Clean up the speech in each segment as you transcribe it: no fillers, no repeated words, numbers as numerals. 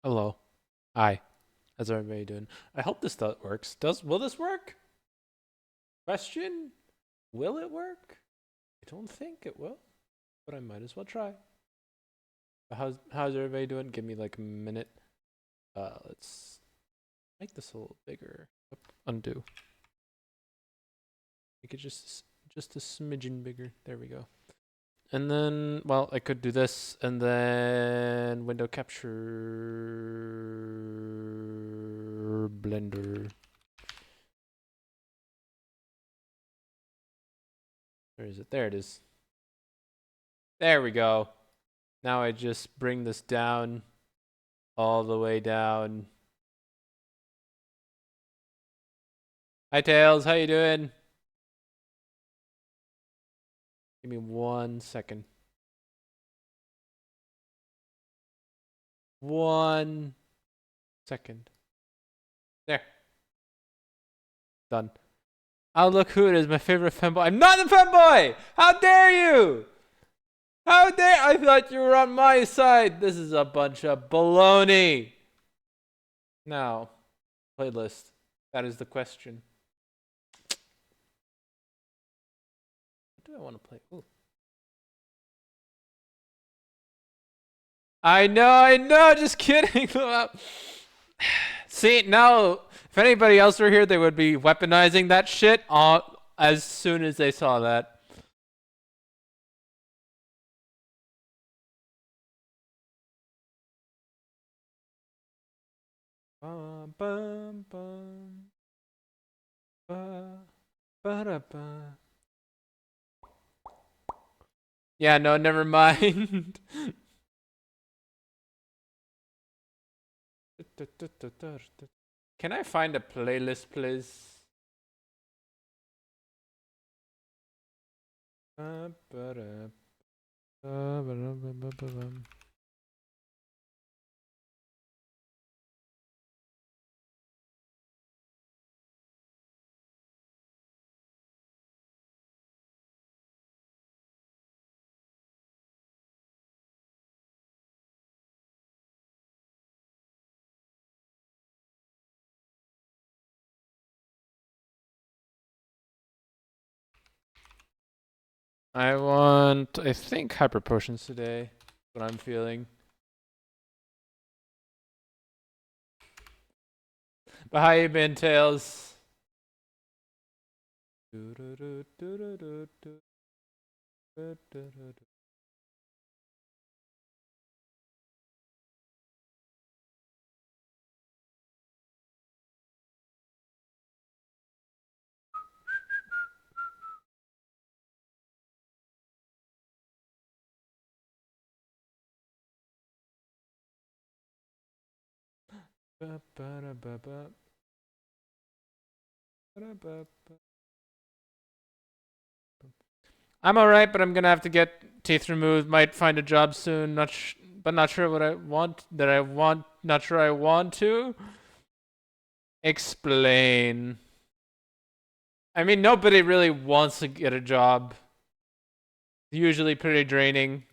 Hello. Hi. How's everybody doing? I hope this works. Will this work? Question? Will it work? I don't think it will, but I might as well try. How's everybody doing? Give me like a minute. Let's make this a little bigger. Undo. Make it just a smidgen bigger. There we go. And then, well, I could do this, and then window capture Blender. Where is it? There it is. There we go. Now I just bring this down, all the way down. Hi Tails, how you doing? Give me 1 second. 1 second. There. Done. Oh, look who it is, my favorite femboy. I'm not the femboy! How dare you! How dare I thought you were on my side. This is a bunch of baloney. Now, playlist. That is the question. What do I want to play? Ooh. I know, just kidding. See, now, if anybody else were here, they would be weaponizing that shit as soon as they saw that. Bum, bum, bum. Ba, ba, da, ba. Yeah, no, never mind. Can I find a playlist, please? I think hyper potions today. What I'm feeling. But how you been, Tails? I'm alright, but I'm gonna have to get teeth removed. Might find a job soon. But not sure what I want. Not sure I want to. Explain. I mean, nobody really wants to get a job. Usually pretty draining.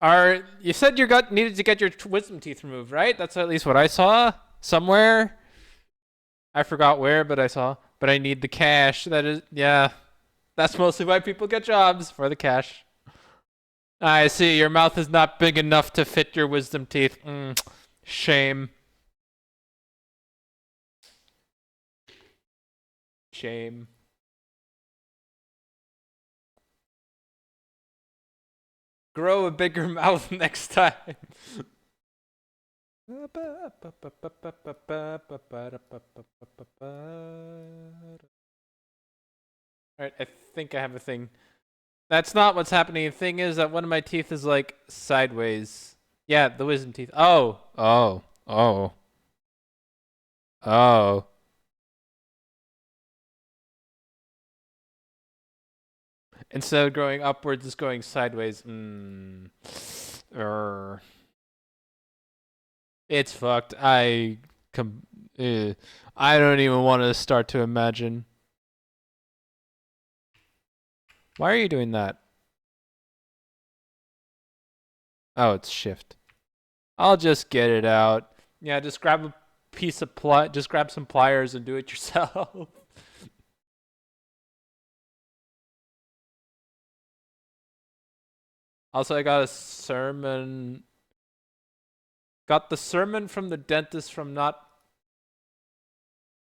You said you needed to get your wisdom teeth removed, right? That's at least what I saw somewhere. I forgot where, but I saw. But I need the cash. That is, yeah. That's mostly why people get jobs, for the cash. I see. Your mouth is not big enough to fit your wisdom teeth. Shame. Shame. Grow a bigger mouth next time. Alright, I think I have a thing. That's not what's happening. The thing is that one of my teeth is like sideways. Yeah, the wisdom teeth. Oh. Instead of growing upwards, it's going sideways. It's fucked. I don't even want to start to imagine. Why are you doing that? Oh, it's shift. I'll just get it out. Yeah, just grab a piece of just grab some pliers and do it yourself. Also, I got a sermon. Got the sermon from the dentist from not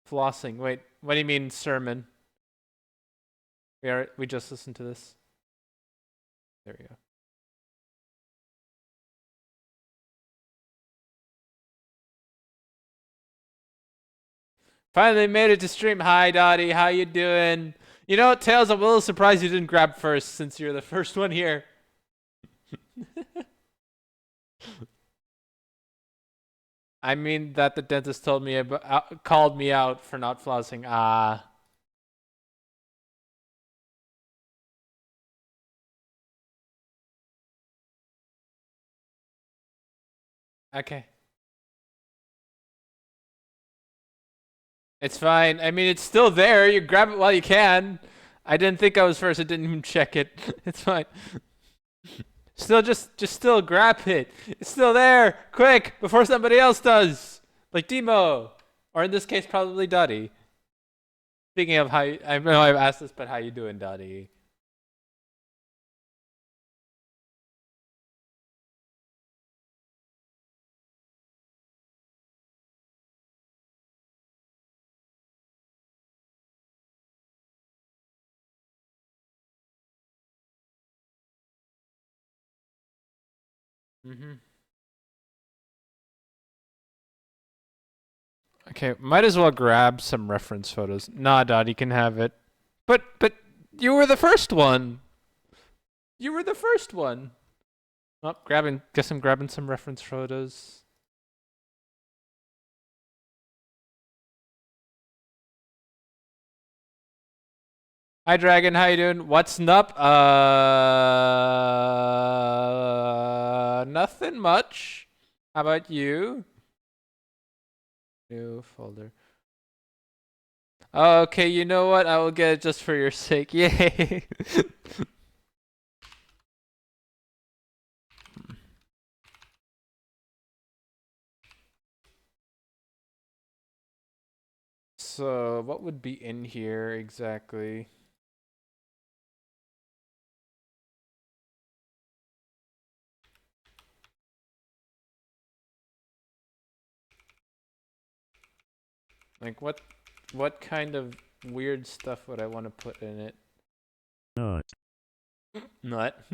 flossing. Wait, what do you mean sermon? We just listened to this. There we go. Finally made it to stream. Hi, Dottie. How you doing? You know what, Tails? I'm a little surprised you didn't grab first since you're the first one here. I mean that the dentist told me about, called me out for not flossing. Ah. Okay. It's fine. I mean, it's still there. You grab it while you can. I didn't think I was first. I didn't even check it. It's fine. Still, just still grab it. It's still there. Quick, before somebody else does. Like Demo. Or in this case, probably Dottie. Speaking of how, I know I've asked this, but how you doing, Dottie? Mm-hmm. Okay, might as well grab some reference photos. Nah, Dottie can have it. But you were the first one. You were the first one. Oh, guess I'm grabbing some reference photos. Hi, Dragon. How you doing? What's up? Nothing much. How about you? New folder. Okay, you know what? I will get it just for your sake. Yay! So, what would be in here exactly? Like what kind of weird stuff would I want to put in it? Nut. Nut.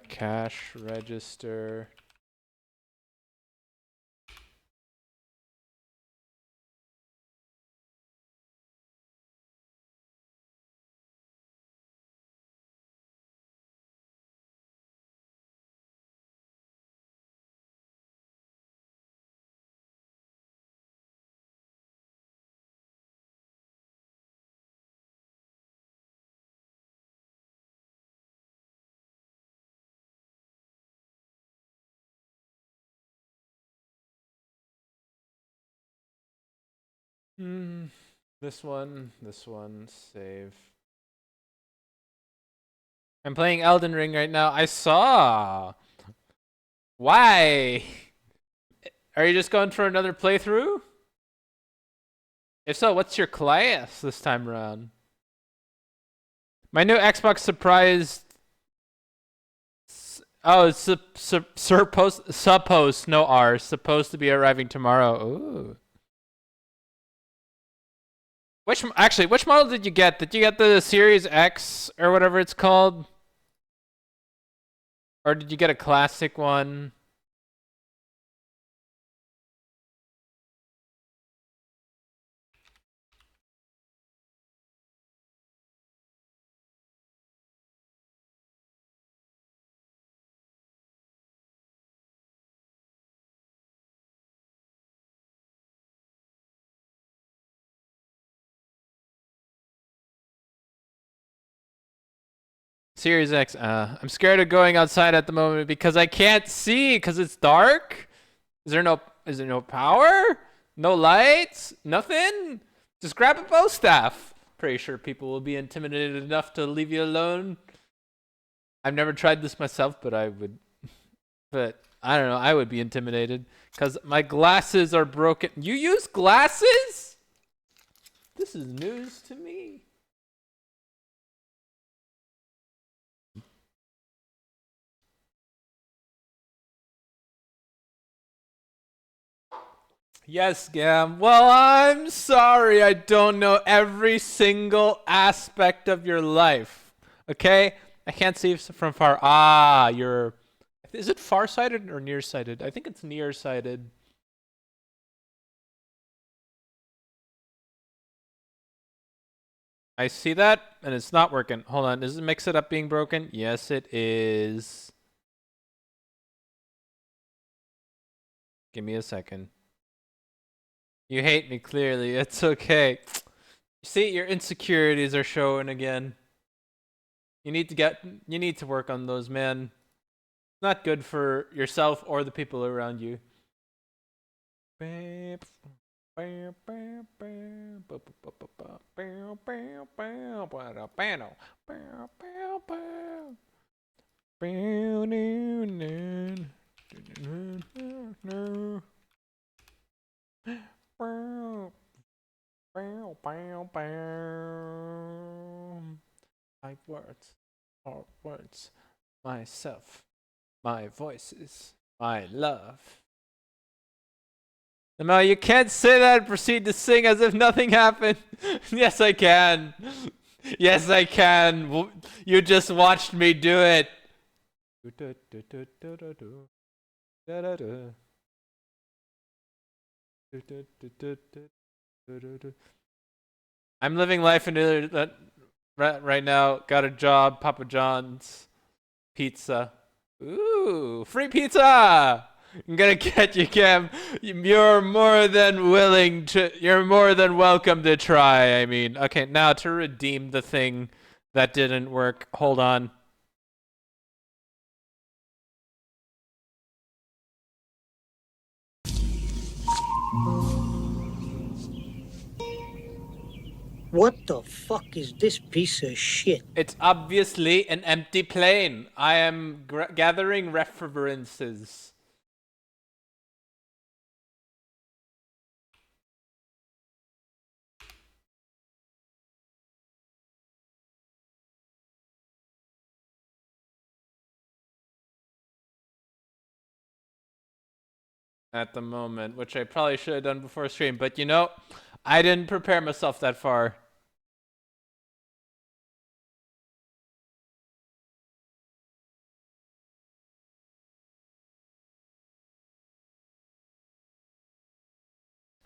Cash register. This one, save. I'm playing Elden Ring right now. I saw. Why? Are you just going for another playthrough? If so, what's your class this time around? My new Xbox surprise. Oh, it's supposed no R, supposed to be arriving tomorrow. Ooh. Which model did you get? Did you get the Series X or whatever it's called? Or did you get a classic one? Series X. I'm scared of going outside at the moment because I can't see because it's dark. Is there no power? No lights? Nothing? Just grab a bow staff. pretty sure people will be intimidated enough to leave you alone. I've never tried this myself, but I would. But I don't know. I would be intimidated because my glasses are broken. You use glasses? This is news to me. Yes, Gam. Well, I'm sorry I don't know every single aspect of your life. Okay? I can't see from far. Ah, you're. Is it far-sighted or nearsighted? I think it's nearsighted. I see that, and it's not working. Hold on. Does it mix it up being broken? Yes, it is. Give me a second. You hate me, clearly. It's okay. See, your insecurities are showing again. You need to work on those, man. Not good for yourself or the people around you. My words are words. Myself. My voices. My love. No, you can't say that and proceed to sing as if nothing happened. Yes, I can. Yes, I can. You just watched me do it. I'm living life in right now. Got a job, Papa John's, pizza. Ooh, free pizza! I'm gonna get you, Cam. You're more than willing to. You're more than welcome to try. I mean, okay. Now to redeem the thing that didn't work. Hold on. What the fuck is this piece of shit? It's obviously an empty plane. I am gathering references. At the moment, which I probably should have done before stream, but you know, I didn't prepare myself that far.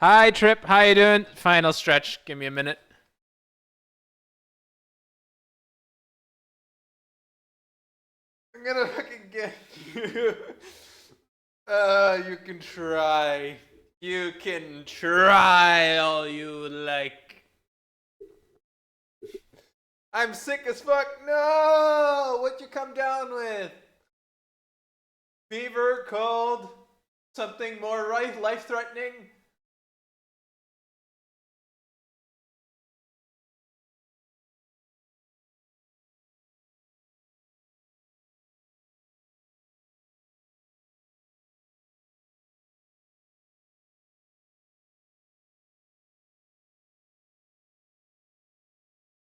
Hi, Trip. How you doing? Final stretch. Give me a minute. I'm gonna fucking get you. You can try. You can try all you like. I'm sick as fuck. No! What you come down with? Fever, cold, something more life-threatening?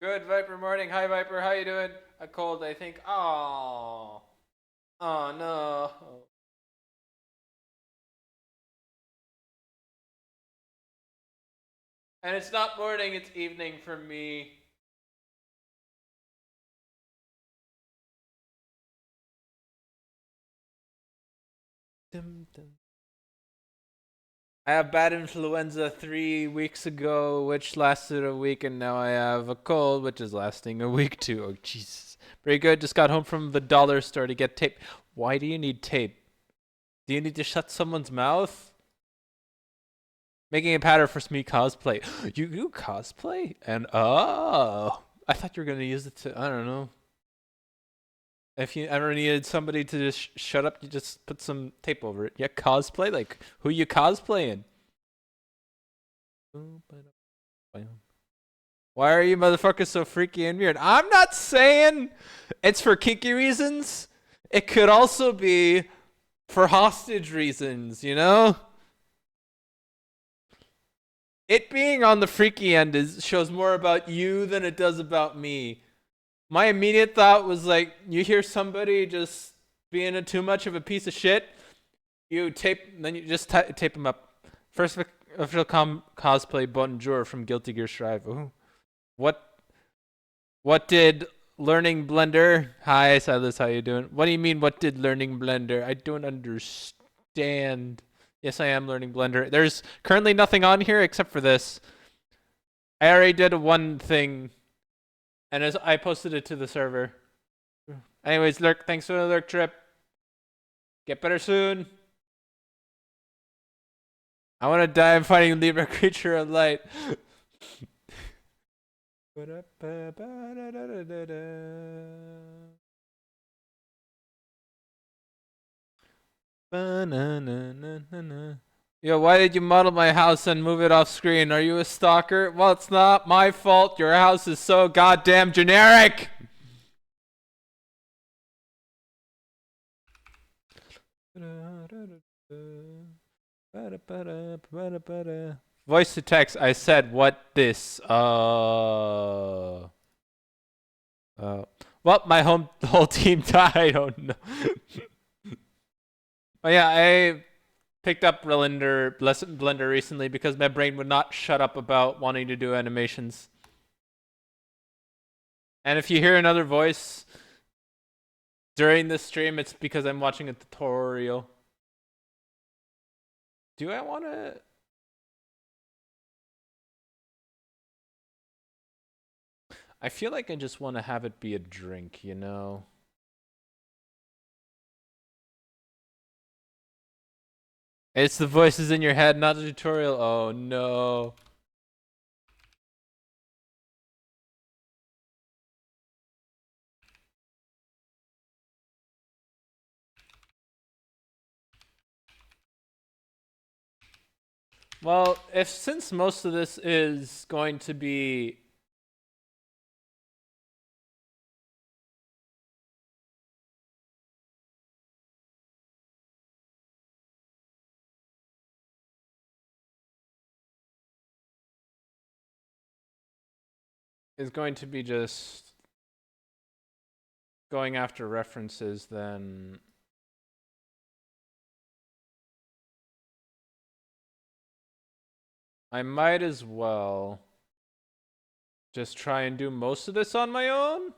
Good, Viper morning. Hi, Viper. How you doing? A cold, I think. Oh. Oh, no. And it's not morning, it's evening for me. Dum, dum. I have bad influenza 3 weeks ago, which lasted a week, and now I have a cold, which is lasting a week too. Oh, Jesus. Very good. Just got home from the dollar store to get tape. Why do you need tape? Do you need to shut someone's mouth? Making a pattern for me cosplay. You cosplay? And oh, I thought you were gonna use it to, I don't know. If you ever needed somebody to just shut up, you just put some tape over it. Yeah, cosplay? Like, who you cosplaying? Why are you motherfuckers so freaky and weird? I'm not saying it's for kinky reasons. It could also be for hostage reasons, you know? It being on the freaky end shows more about you than it does about me. My immediate thought was like, you hear somebody just being too much of a piece of shit, then you just tape them up. First official cosplay Bonjour from Guilty Gear Strive. Ooh. What did Learning Blender? Hi Silas, how you doing? What do you mean what did Learning Blender? I don't understand. Yes, I am learning Blender. There's currently nothing on here except for this. I already did one thing and as I posted it to the server. Anyways, Lurk, thanks for the Lurk trip. Get better soon. I want to die fighting Libra creature of light. Yo, why did you model my house and move it off screen? Are you a stalker? Well, it's not my fault. Your house is so goddamn generic. Voice to text. I said what this. Well, my whole team died. Oh no. But yeah, I picked up Blender recently because my brain would not shut up about wanting to do animations. And if you hear another voice during this stream, it's because I'm watching a tutorial. Do I want to? I feel like I just want to have it be a drink, you know? It's the voices in your head, not the tutorial. Oh no. Well, since most of this is going to be just going after references, then I might as well just try and do most of this on my own.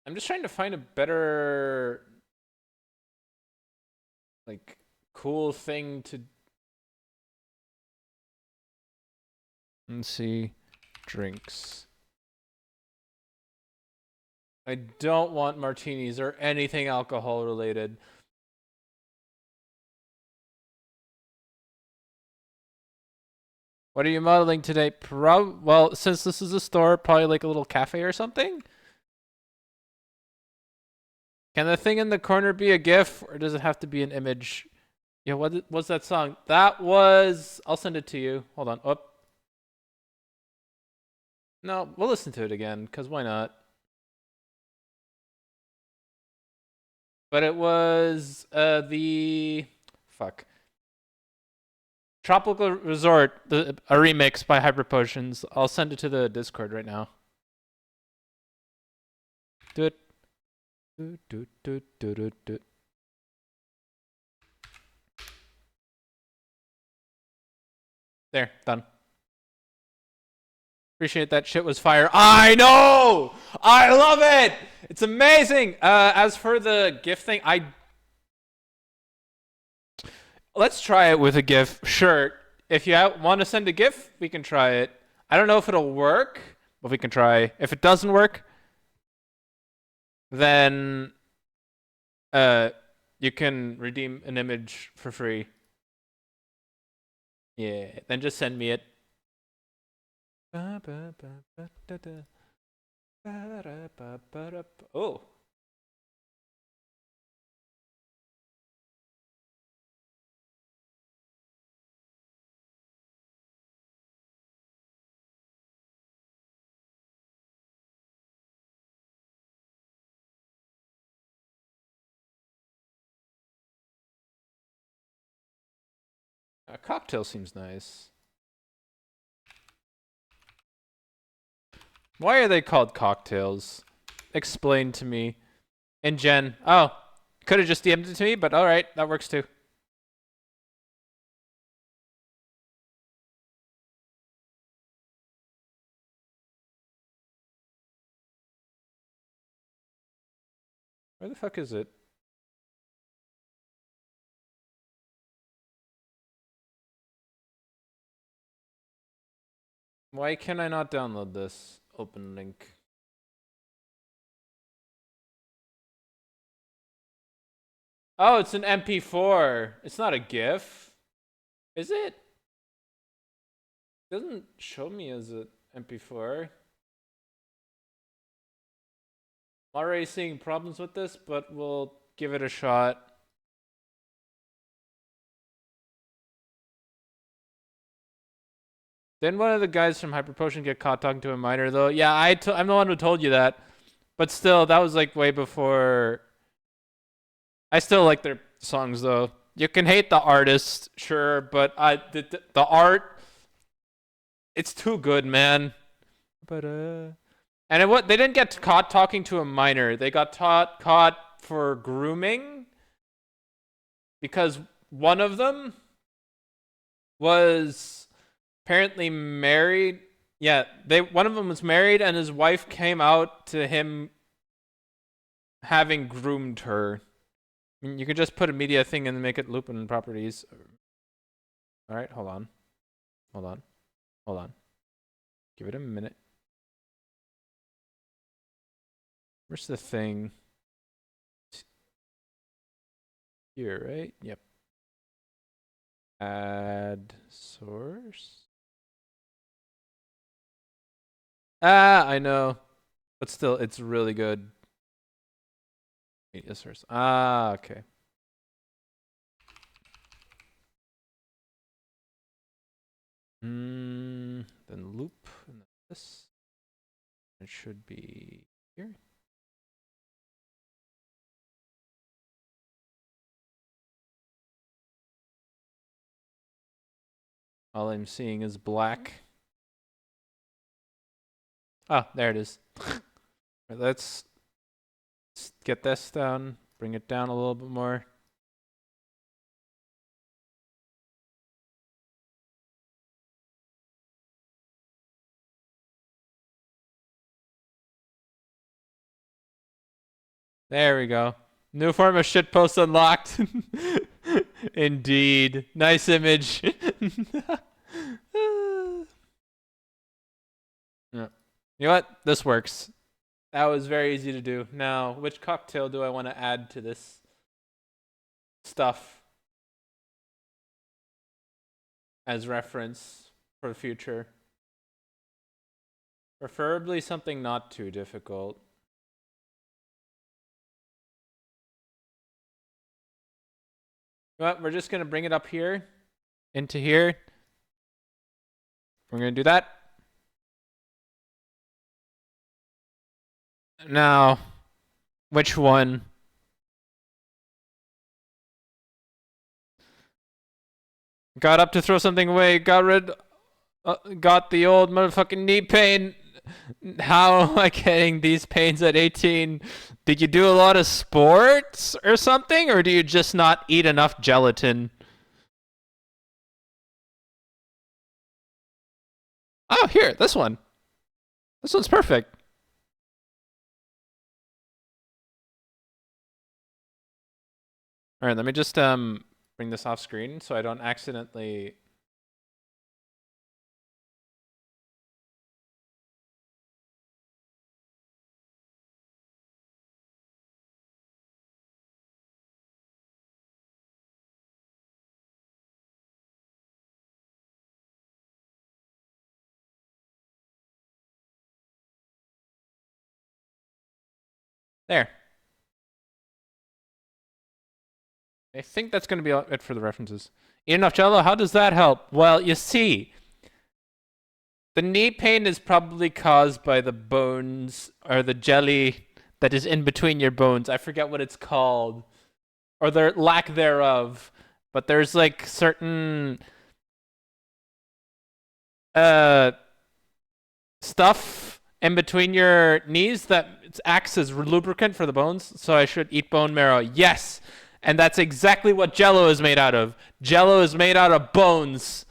I'm just trying to find a better, like, cool thing to. Let's see. Drinks. I don't want martinis or anything alcohol related. What are you modeling today? Well, since this is a store, probably like a little cafe or something. Can the thing in the corner be a GIF, or does it have to be an image? Yeah, what's that song? That was. I'll send it to you. Hold on. Oh. No, we'll listen to it again, because why not? But it was the. Fuck. Tropical Resort, a remix by Hyper Potions. I'll send it to the Discord right now. Do it. Do. There, done. Appreciate that shit was fire. I know! I love it! It's amazing! As for the GIF thing, let's try it with a GIF. Sure. If you want to send a GIF, we can try it. I don't know if it'll work, but we can try. If it doesn't work, then you can redeem an image for free. Yeah, then just send me it. Oh. A cocktail seems nice. Why are they called cocktails? Explain to me. And Jen. Oh, could have just DM'd it to me, but alright, that works too. Where the fuck is it? Why can I not download this? Open link. Oh, it's an MP4. It's not a GIF. Is it? It doesn't show me as an MP4. I'm already seeing problems with this, but we'll give it a shot. Didn't one of the guys from Hyper Potion get caught talking to a minor though? Yeah, I'm the one who told you that. But still, that was like way before. I still like their songs though. You can hate the artist, sure, but the art, it's too good, man. But and what they didn't get caught talking to a minor. They got caught for grooming because one of them was apparently married. Yeah, one of them was married, and his wife came out to him having groomed her. I mean, you could just put a media thing and make it Lupin properties. All right, hold on. Give it a minute. Where's the thing? Here, right? Yep. Add source. Ah, I know. But still, it's really good. Media source. Ah, okay. Then loop. And this. It should be here. All I'm seeing is black. Ah, there it is. Right, let's get this down. Bring it down a little bit more. There we go. New form of shitpost unlocked. Indeed. Nice image. Yeah. You know what? This works. That was very easy to do. Now, which cocktail do I want to add to this stuff as reference for the future? Preferably something not too difficult. But we're just going to bring it up here, into here. We're going to do that. Now, which one? Got up to throw something away, got the old motherfucking knee pain. How am I getting these pains at 18? Did you do a lot of sports or something? Or do you just not eat enough gelatin? Oh, here, this one. This one's perfect. All right, let me just bring this off screen so I don't accidentally. There. I think that's going to be it for the references. Eat enough jello, how does that help? Well, you see, the knee pain is probably caused by the bones or the jelly that is in between your bones. I forget what it's called, or their lack thereof. But there's like certain uh stuff in between your knees that acts as lubricant for the bones, so I should eat bone marrow. Yes. And that's exactly what Jello is made out of. Jello is made out of bones.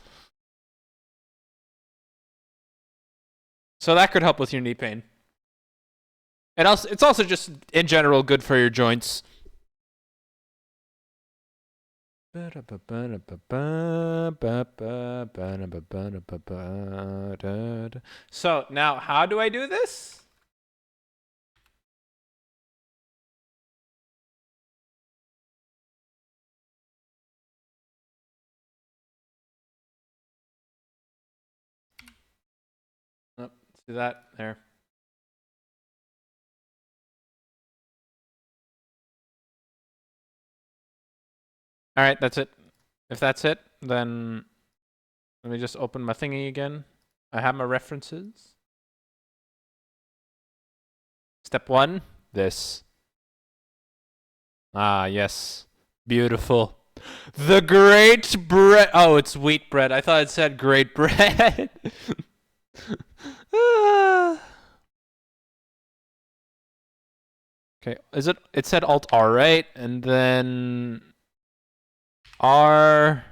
So that could help with your knee pain. And also, it's also just in general good for your joints. So now, how do I do this? Oh, let's do that there. All right, that's it. If that's it, then let me just open my thingy again. I have my references. Step 1, this. Ah, yes. Beautiful. The great bread. Oh, it's wheat bread. I thought it said great bread. Okay, is it? It said Alt R, right? And then R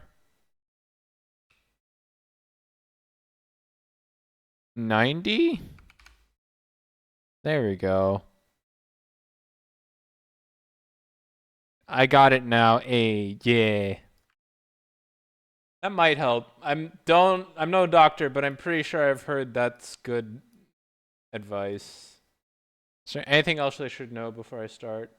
90. There we go. I got it now. Yeah. That might help. I'm no doctor, but I'm pretty sure I've heard that's good advice. Is there anything else I should know before I start?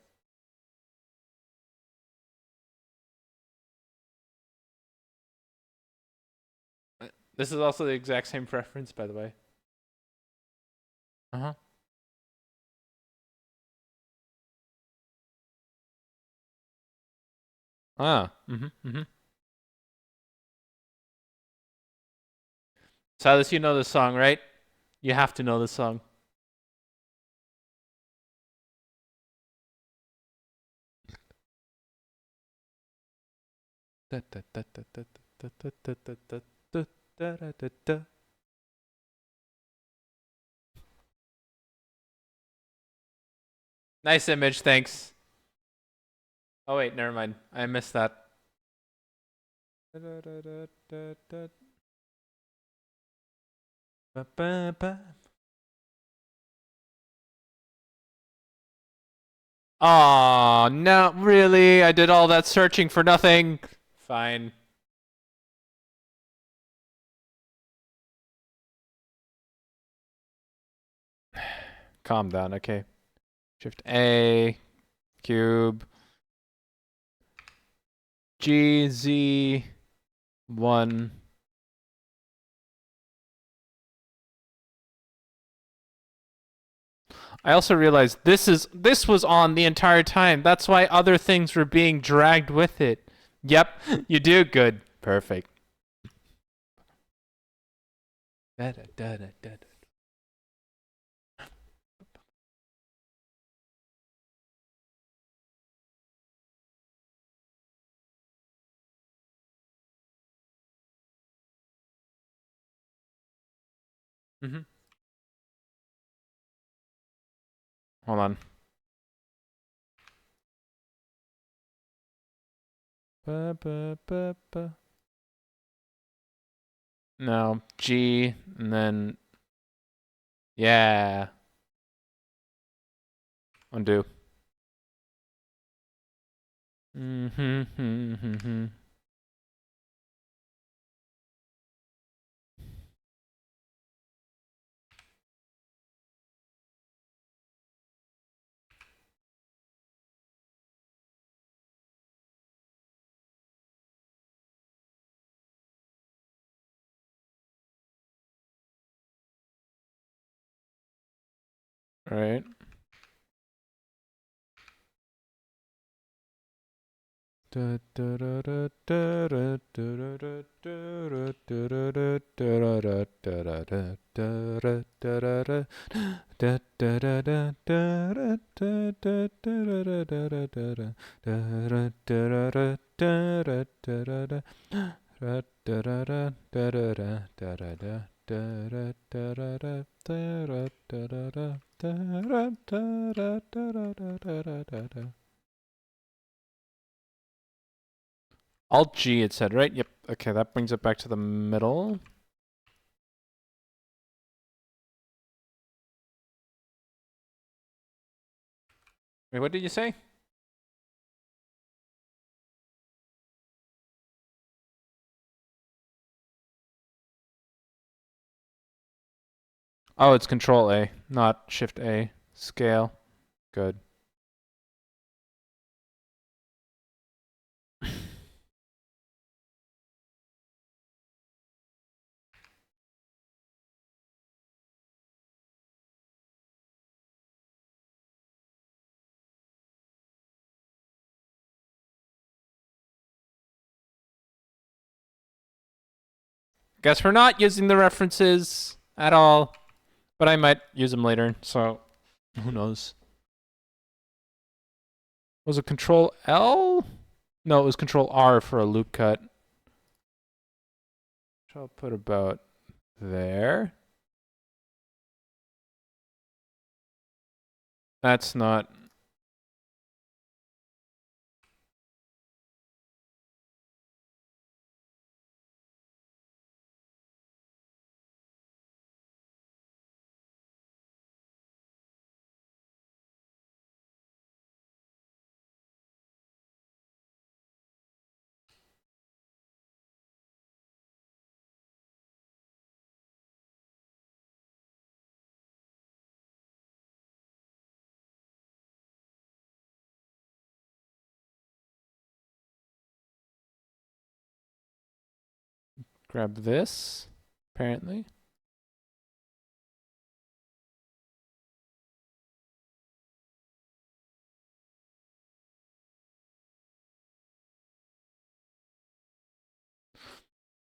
This is also the exact same preference, by the way. Uh-huh. Ah. Silas, you know this song, right? You have to know this song. Nice image, thanks. Oh wait, never mind. I missed that. Aw, no, really? I did all that searching for nothing. Fine. Calm down, okay. Shift A, cube, G, Z, 1. I also realized this was on the entire time. That's why other things were being dragged with it. Yep, you do good. Perfect. Da, da, da, da, da. Hold on. Ba, ba, ba, ba. No, G, and then yeah. Undo. Right. Alt G it said, right? Yep. Okay, that brings it back to the middle. Wait, what did you say? Oh, it's Control A, not Shift A. Scale. Good. Guess we're not using the references at all, but I might use them later, so who knows. Was it Control L? No, it was Control R for a loop cut. Which I'll put about there. That's not. Grab this, apparently.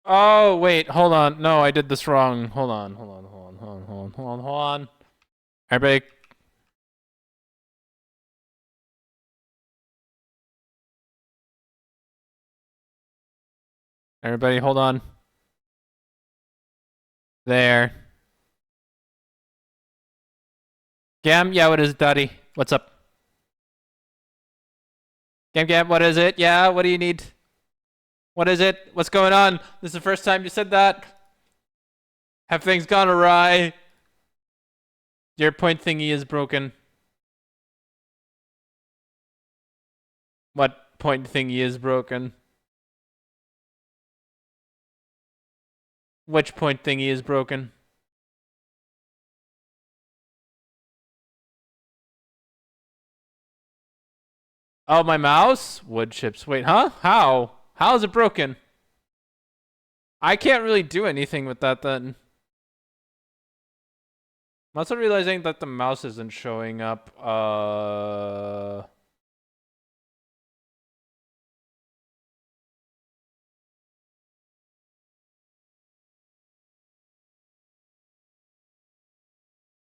Oh, wait, hold on. No, I did this wrong. Hold on. Hold on. Everybody. Everybody, hold on. There. Gam, yeah, what is it, Daddy? What's up? Gam, what is it? Yeah, what do you need? What is it? What's going on? This is the first time you said that. Have things gone awry? Your point thingy is broken. What point thingy is broken? Which point thingy is broken? Oh, my mouse? Wood chips. Wait, huh? How? How is it broken? I can't really do anything with that then. I'm also realizing that the mouse isn't showing up.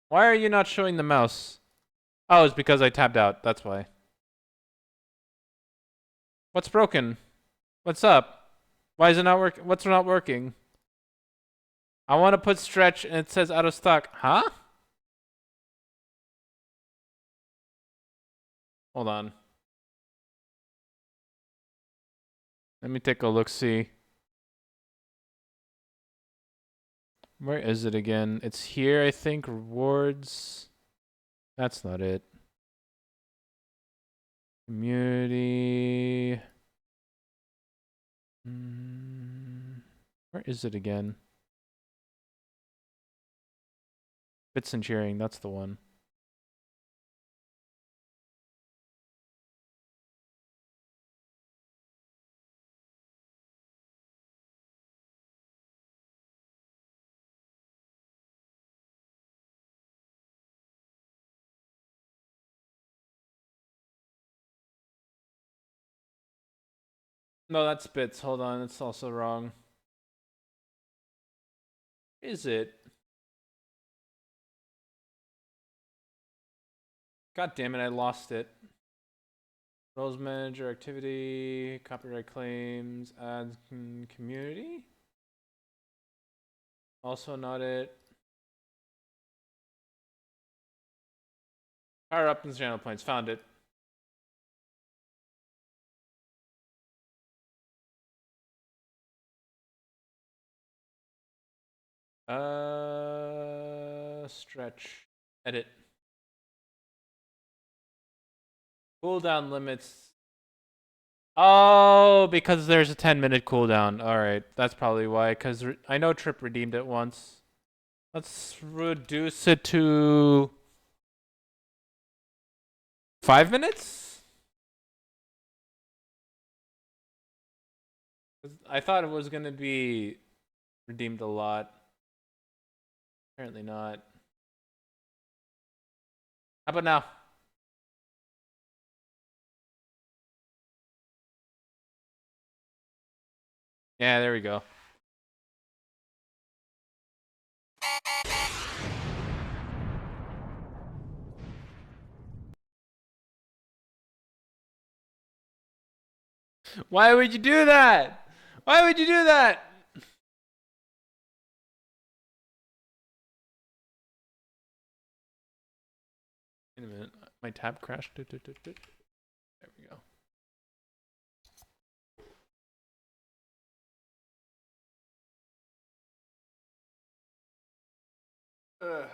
Why are you not showing the mouse? Oh, it's because I tabbed out. That's why. What's broken? What's up? Why is it not working? What's not working? I want to put stretch and it says out of stock. Huh? Hold on. Let me take a look see. Where is it again? It's here, I think. Rewards. That's not it. Community. Where is it again? Bits and cheering, that's the one. No, that's bits. Hold on, it's also wrong. Is it? God damn it, I lost it. Roles manager, activity, copyright claims, ads, community? Also not it. Power up and channel points. Found it. Stretch. Edit. Cooldown limits. Oh, because there's a 10-minute cooldown. Alright, that's probably why. Because I know Trip redeemed it once. Let's reduce it to 5 minutes? I thought it was going to be redeemed a lot. Apparently not. How about now? Yeah, there we go. Why would you do that? Why would you do that? Wait a minute. My tab crashed. There we go. Ugh.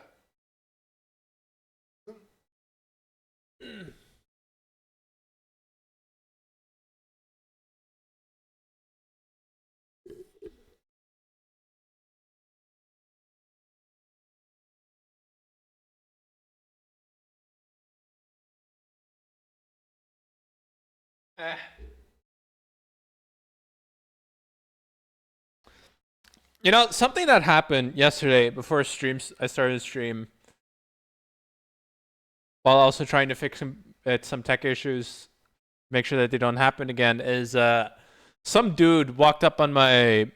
Eh. You know, something that happened yesterday before streams, I started a stream while also trying to fix some tech issues, make sure that they don't happen again, is some dude walked up on my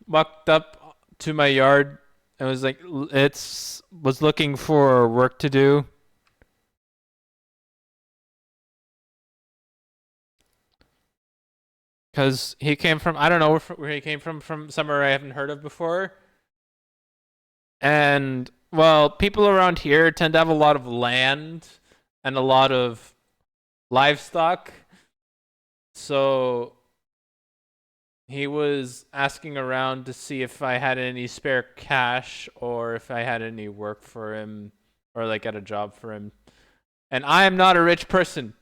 walked up to my yard and was like, was looking for work to do. Because he came from, I don't know where he came from somewhere I haven't heard of before. And, well, people around here tend to have a lot of land and a lot of livestock. So he was asking around to see if I had any spare cash or if I had any work for him or like at a job for him. And I am not a rich person.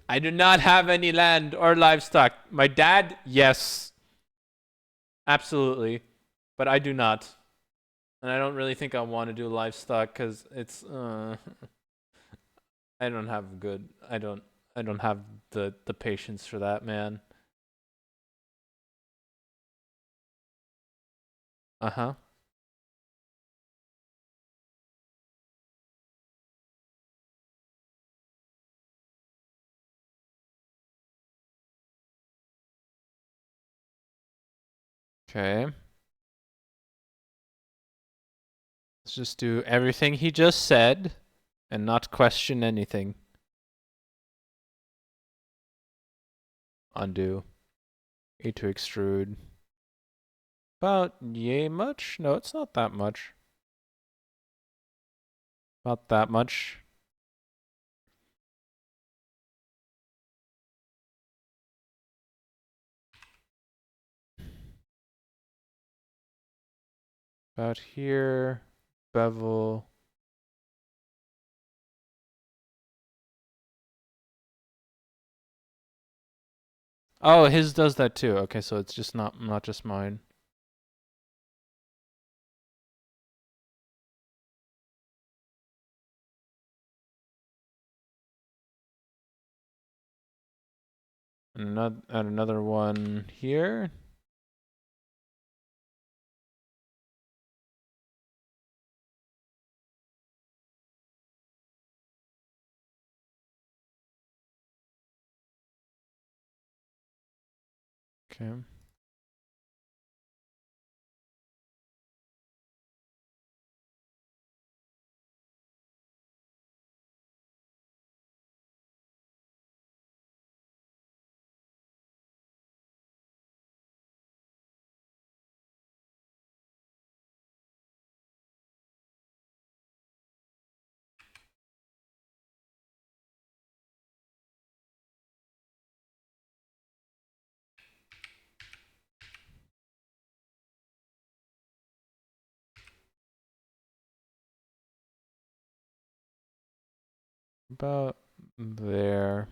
I do not have any land or livestock. My dad, yes. Absolutely. But I do not. And I don't really think I want to do livestock cuz it's I don't have good I don't have the patience for that, man. Uh-huh. Okay. Let's just do everything he just said and not question anything. Undo. A to extrude. About yay much? No, it's not that much. About that much. About here. Bevel. Oh, his does that too. Okay, so it's just not just mine. Add another one here. Okay. About there.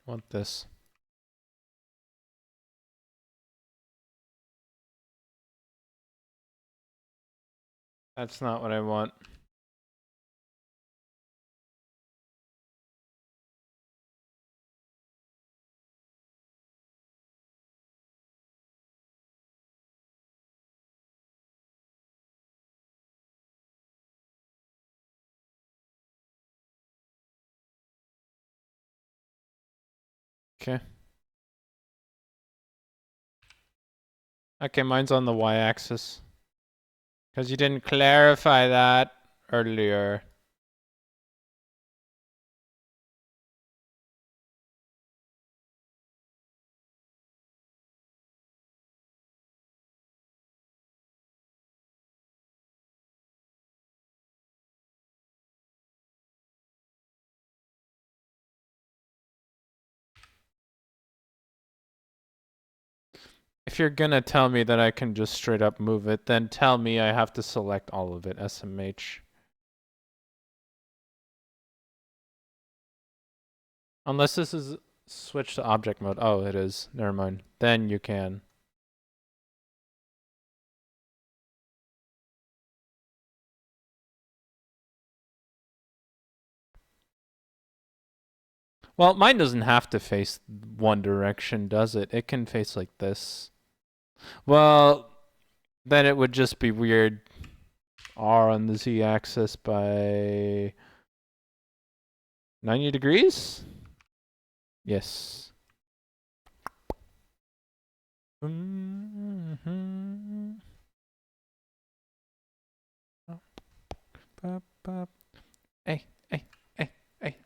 Want this. That's not what I want. Okay. Okay, mine's on the y-axis. Because you didn't clarify that earlier. If you're gonna tell me that I can just straight up move it, then tell me I have to select all of it, SMH. Unless this is switch to object mode. Oh, it is. Never mind. Then you can. Well, mine doesn't have to face one direction, does it? It can face like this. Well, then it would just be weird. R on the z-axis by 90 degrees? Yes. Hey, hey, hey, hey.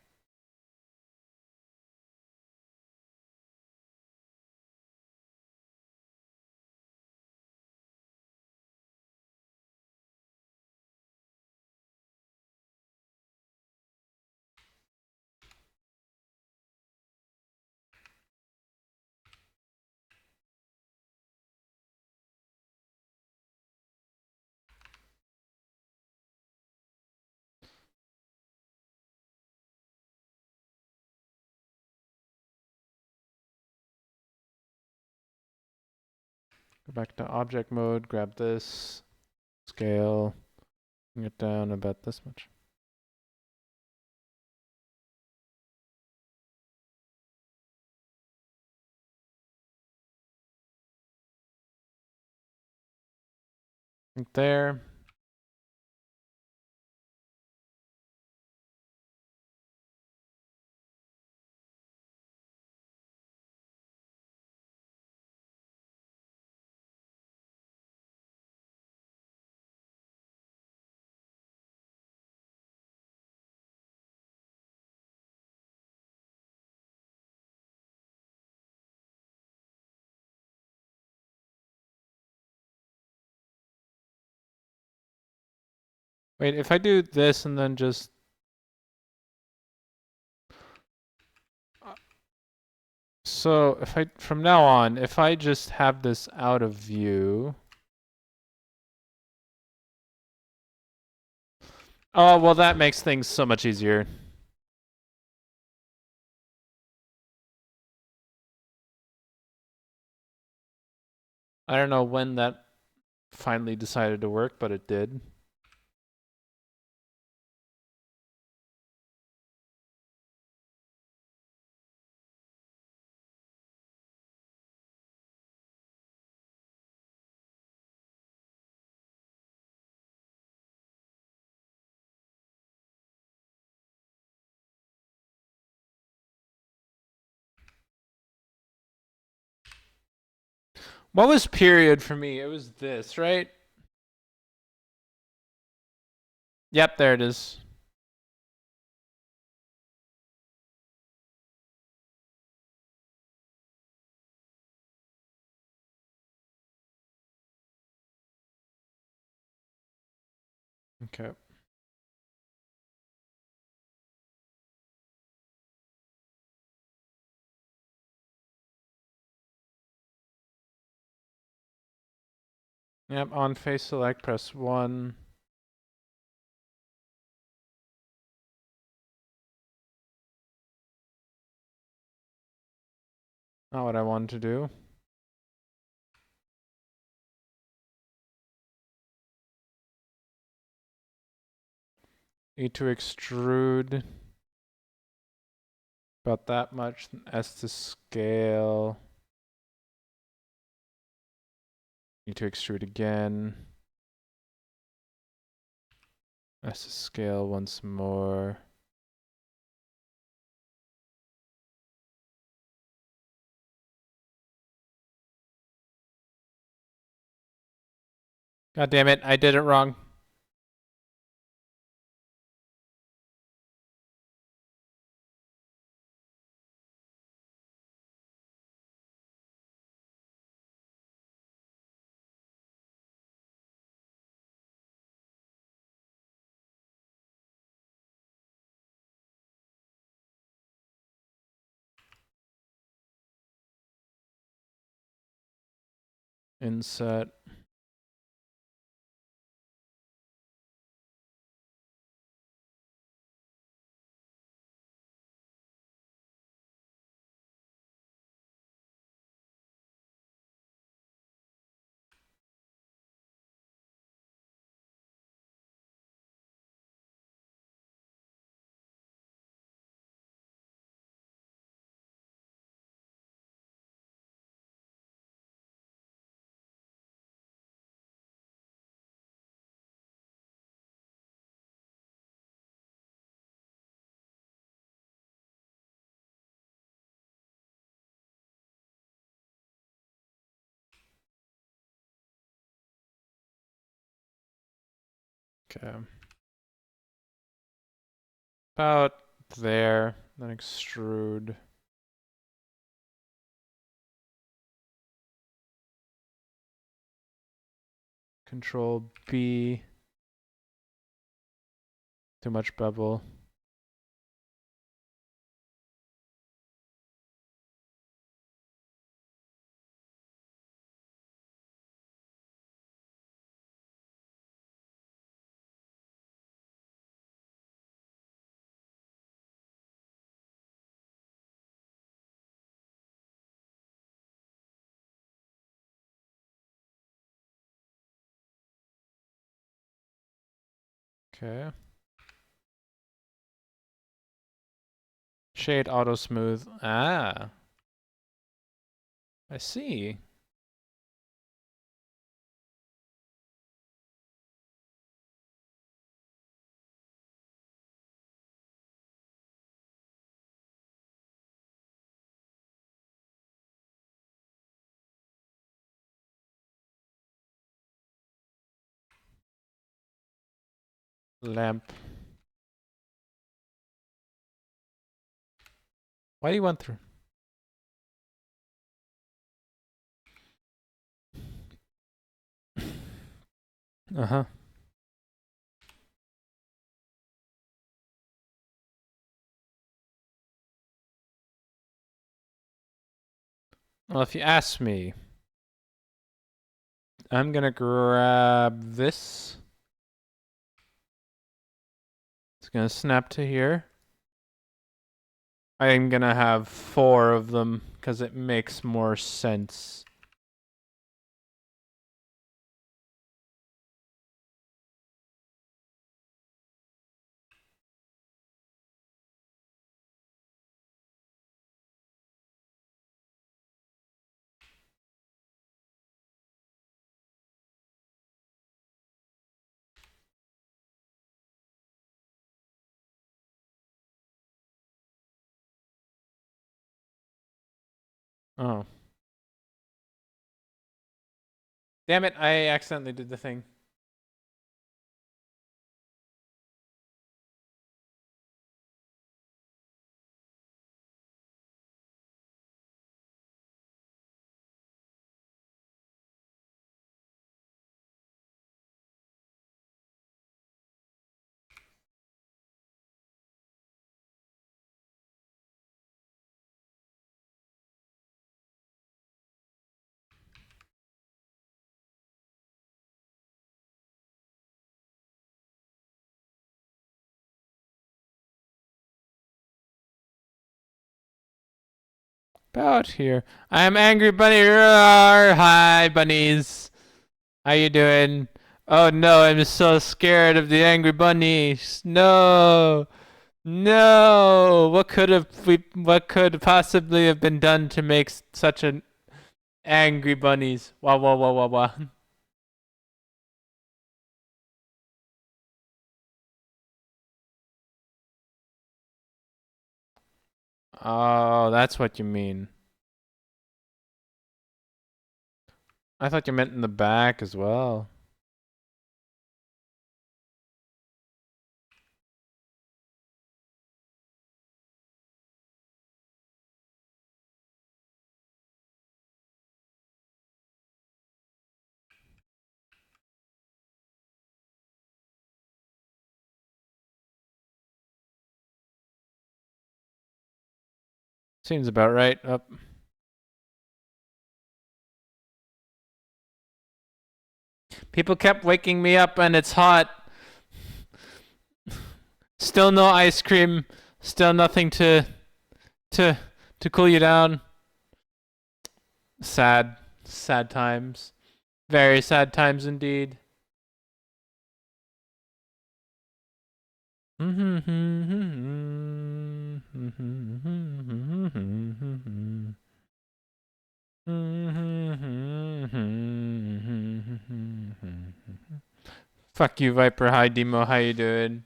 Go back to object mode, grab this, scale, bring it down about this much. Right there. Wait, if I do this and then just... So, if I, from now on, if I just have this out of view... Oh, well that makes things so much easier. I don't know when that finally decided to work, but it did. What was period for me? It was this, right? Yep, there it is. Okay. Yep, on face select, press 1. Not what I wanted to do. Need to extrude about that much. S to scale. Need to extrude again. S to scale once more. God damn it, I did it wrong. Inset. Okay. About there. Then extrude. Control B. Too much bevel. Okay. Shade auto smooth. Ah. I see. Lamp. Why do you want through? Uh-huh. Well, if you ask me, I'm gonna grab this. It's gonna snap to here. I'm gonna have 4 of them because it makes more sense. Oh. Damn it, I accidentally did the thing. About here. I'm Angry Bunny. Roar. Hi, bunnies. How you doing? Oh no, I'm so scared of the angry bunnies. No. No. What could possibly have been done to make such an angry bunnies? Wah wah wah wah wah. Oh, that's what you mean. I thought you meant in the back as well. Seems about right. Up. People kept waking me up and it's hot. Still no ice cream. Still nothing to to cool you down. Sad. Sad times. Very sad times indeed. Fuck you, Viper. Hi, Demo. How you doing?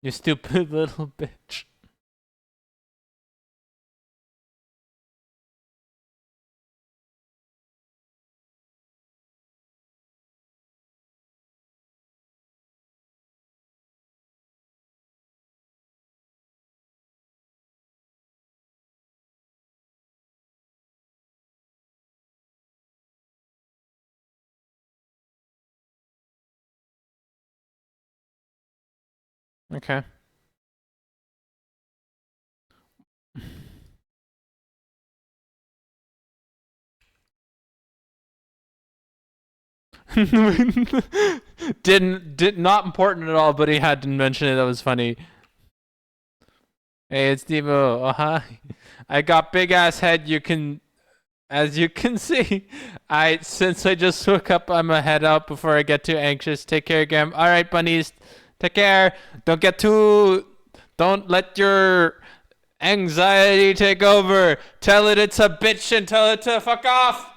You stupid little bitch. Okay. Did not important at all, but he had to mention it. That was funny. Hey, it's Devo. Oh hi. I got big ass head. As you can see. Since I just woke up, I'm a head out before I get too anxious. Take care, Gam. All right, bunnies. Take care. Don't let your anxiety take over. Tell it it's a bitch and tell it to fuck off.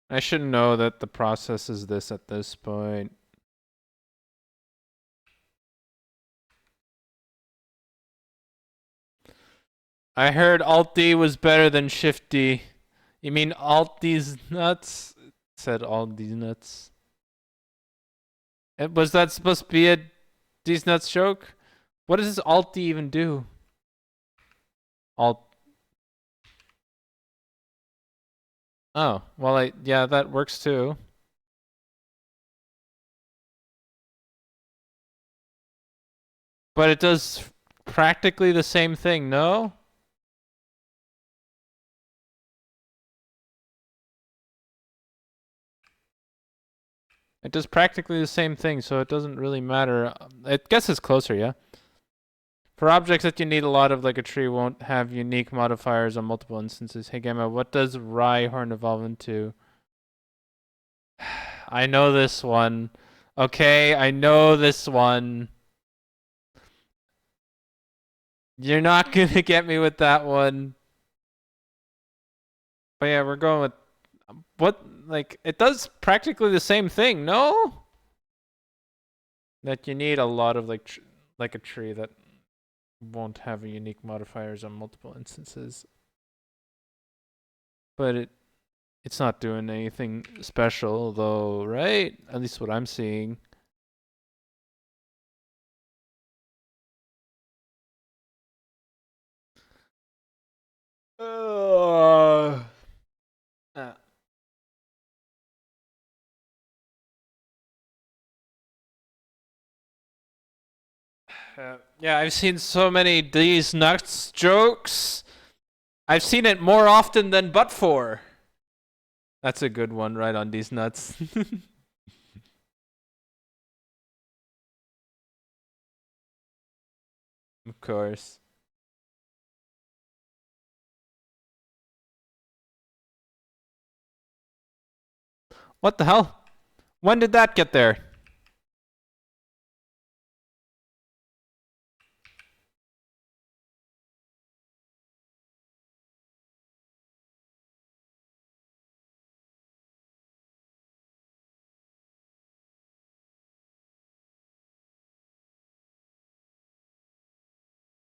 I should know that the process is this at this point. I heard Alt D was better than Shift D. You mean Alt D's nuts? It said Alt D's nuts. Was that supposed to be a D's nuts joke? What does this Alt D even do? Alt. Oh, well, yeah, that works too. But it does practically the same thing, no? It does practically the same thing, so it doesn't really matter. I guess it's closer, yeah? For objects that you need a lot of, like a tree, won't have unique modifiers on multiple instances. Hey, Gamma, what does Rhyhorn evolve into? I know this one. Okay, I know this one. You're not gonna get me with that one. But yeah, we're going with what? Like, it does practically the same thing, no? That you need a lot of like a tree that won't have unique modifiers on multiple instances. But it's not doing anything special though, right? At least what I'm seeing. Uh, uh, Yeah, I've seen so many these nuts jokes. I've seen it more often than but for. That's a good one, right on these nuts. Of course. What the hell? When did that get there?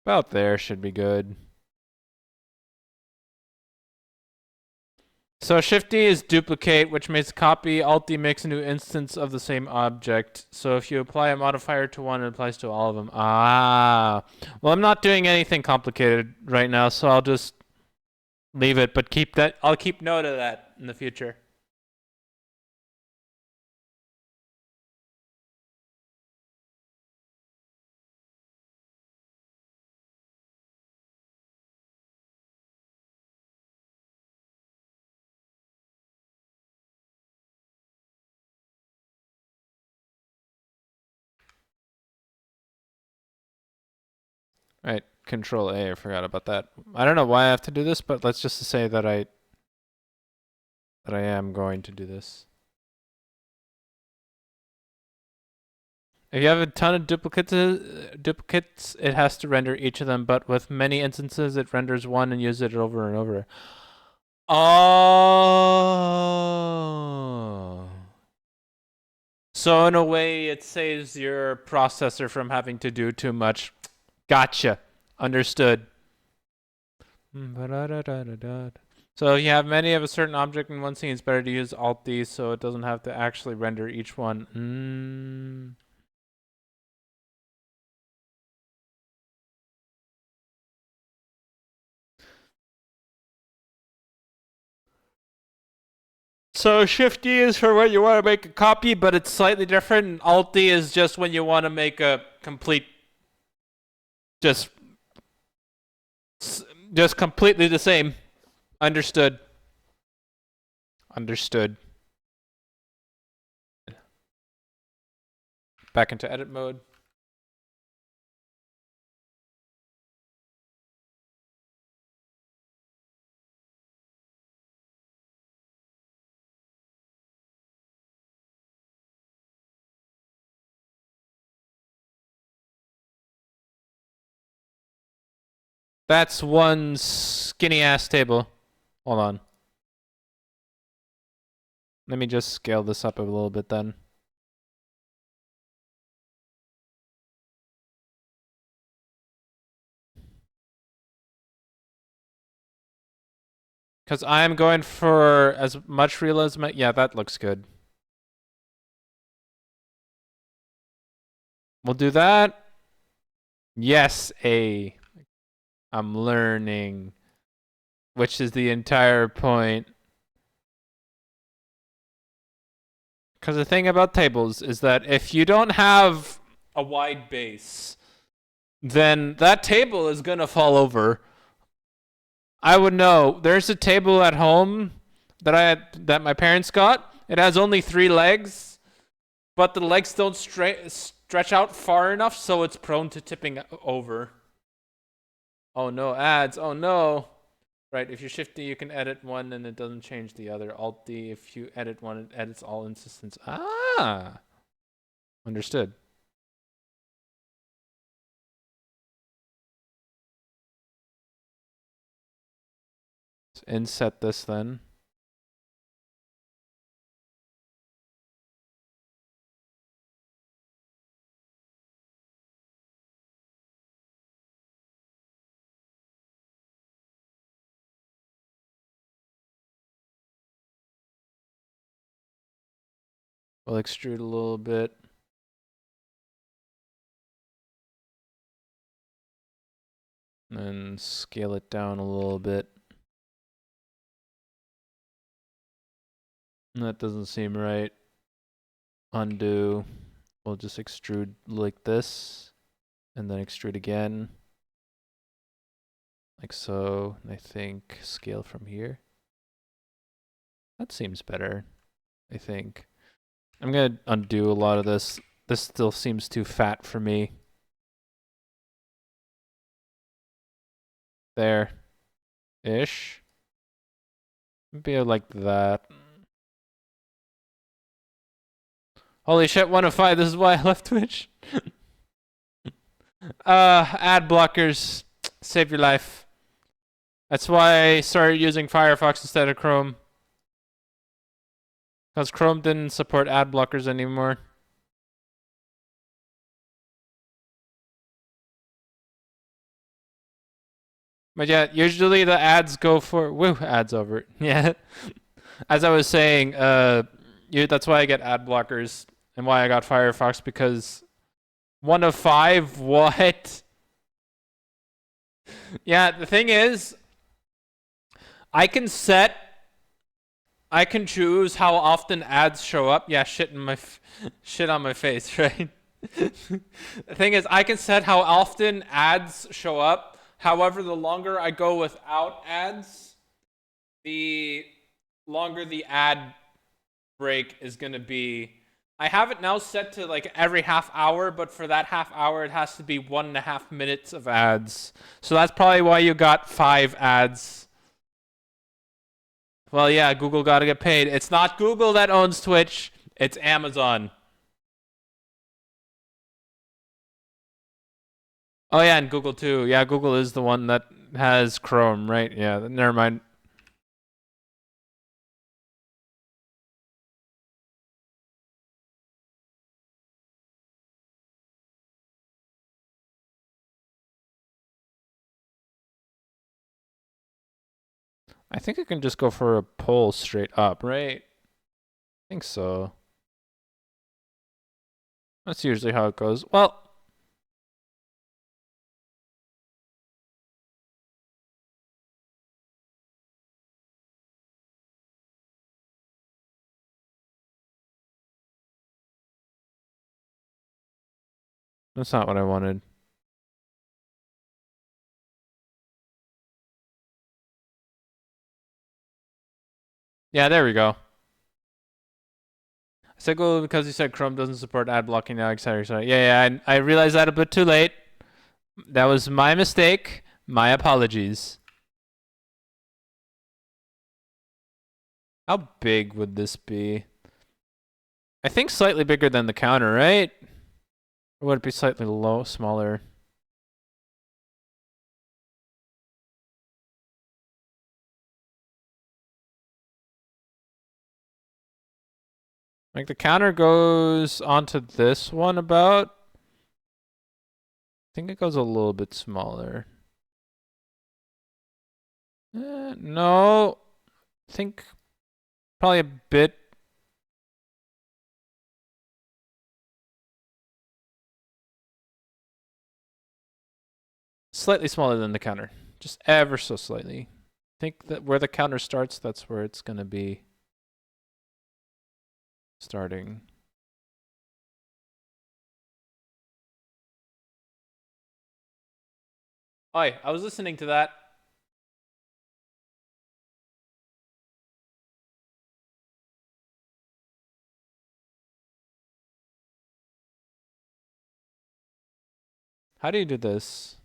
About there should be good. So Shift D is duplicate, which makes copy. Alt D makes a new instance of the same object. So if you apply a modifier to one, it applies to all of them. Ah. Well, I'm not doing anything complicated right now, so I'll just leave it. But keep that. I'll keep note of that in the future. Right. Control A. I forgot about that. I don't know why I have to do this, but let's just say that I am going to do this. If you have a ton of duplicates, it has to render each of them, but with many instances, it renders one and uses it over and over. Oh. So in a way, it saves your processor from having to do too much. Gotcha. Understood. So if you have many of a certain object in one scene, it's better to use Alt D so it doesn't have to actually render each one. So Shift D is for when you want to make a copy, but it's slightly different. And Alt D is just when you want to make a complete, just completely the same. Understood. Understood. Back into edit mode. That's one skinny ass table. Hold on. Let me just scale this up a little bit then. Because I'm going for as much realism. Yeah, that looks good. We'll do that. Yes, A. I'm learning. Which is the entire point. Because the thing about tables is that if you don't have a wide base, then that table is going to fall over. I would know. There's a table at home that my parents got. It has only 3 legs, but the legs don't stretch out far enough, so it's prone to tipping over. Oh no, ads. Oh no. Right, if you shift D, you can edit one and it doesn't change the other. Alt D, if you edit one, it edits all instances. Ah, understood. Let's inset this then. We'll extrude a little bit. And scale it down a little bit. That doesn't seem right. Undo. We'll just extrude like this. and then extrude again. Like so, and I think scale from here. That seems better, I think. I'm gonna undo a lot of this. This still seems too fat for me. There. Ish. Maybe like that. Holy shit, 105, this is why I left Twitch. Ad blockers save your life. That's why I started using Firefox instead of Chrome. Because Chrome didn't support ad blockers anymore. But yeah, usually the ads go for ads over it. Yeah. As I was saying, that's why I get ad blockers and why I got Firefox, because 1 of 5, what? Yeah, the thing is, I can choose how often ads show up. Yeah, shit on my face, right? The thing is, I can set how often ads show up. However, the longer I go without ads, the longer the ad break is gonna be. I have it now set to like every half hour, but for that half hour, it has to be 1.5 minutes of ads. So that's probably why you got 5 ads. Well, yeah, Google gotta get paid. It's not Google that owns Twitch, it's Amazon. Oh yeah, and Google too. Yeah, Google is the one that has Chrome, right? Yeah, never mind. I think I can just go for a pull straight up, right? I think so. That's usually how it goes. Well, that's not what I wanted. Yeah, there we go. I said Google because you said Chrome doesn't support ad blocking now, etc. So yeah, I realized that a bit too late. That was my mistake. My apologies. How big would this be? I think slightly bigger than the counter, right? Or would it be slightly smaller? Like the counter goes onto this one about. I think it goes a little bit smaller. No. I think probably a bit. Slightly smaller than the counter. Just ever so slightly. I think that where the counter starts, that's where it's going to be starting. Oi, I was listening to that. How do you do this?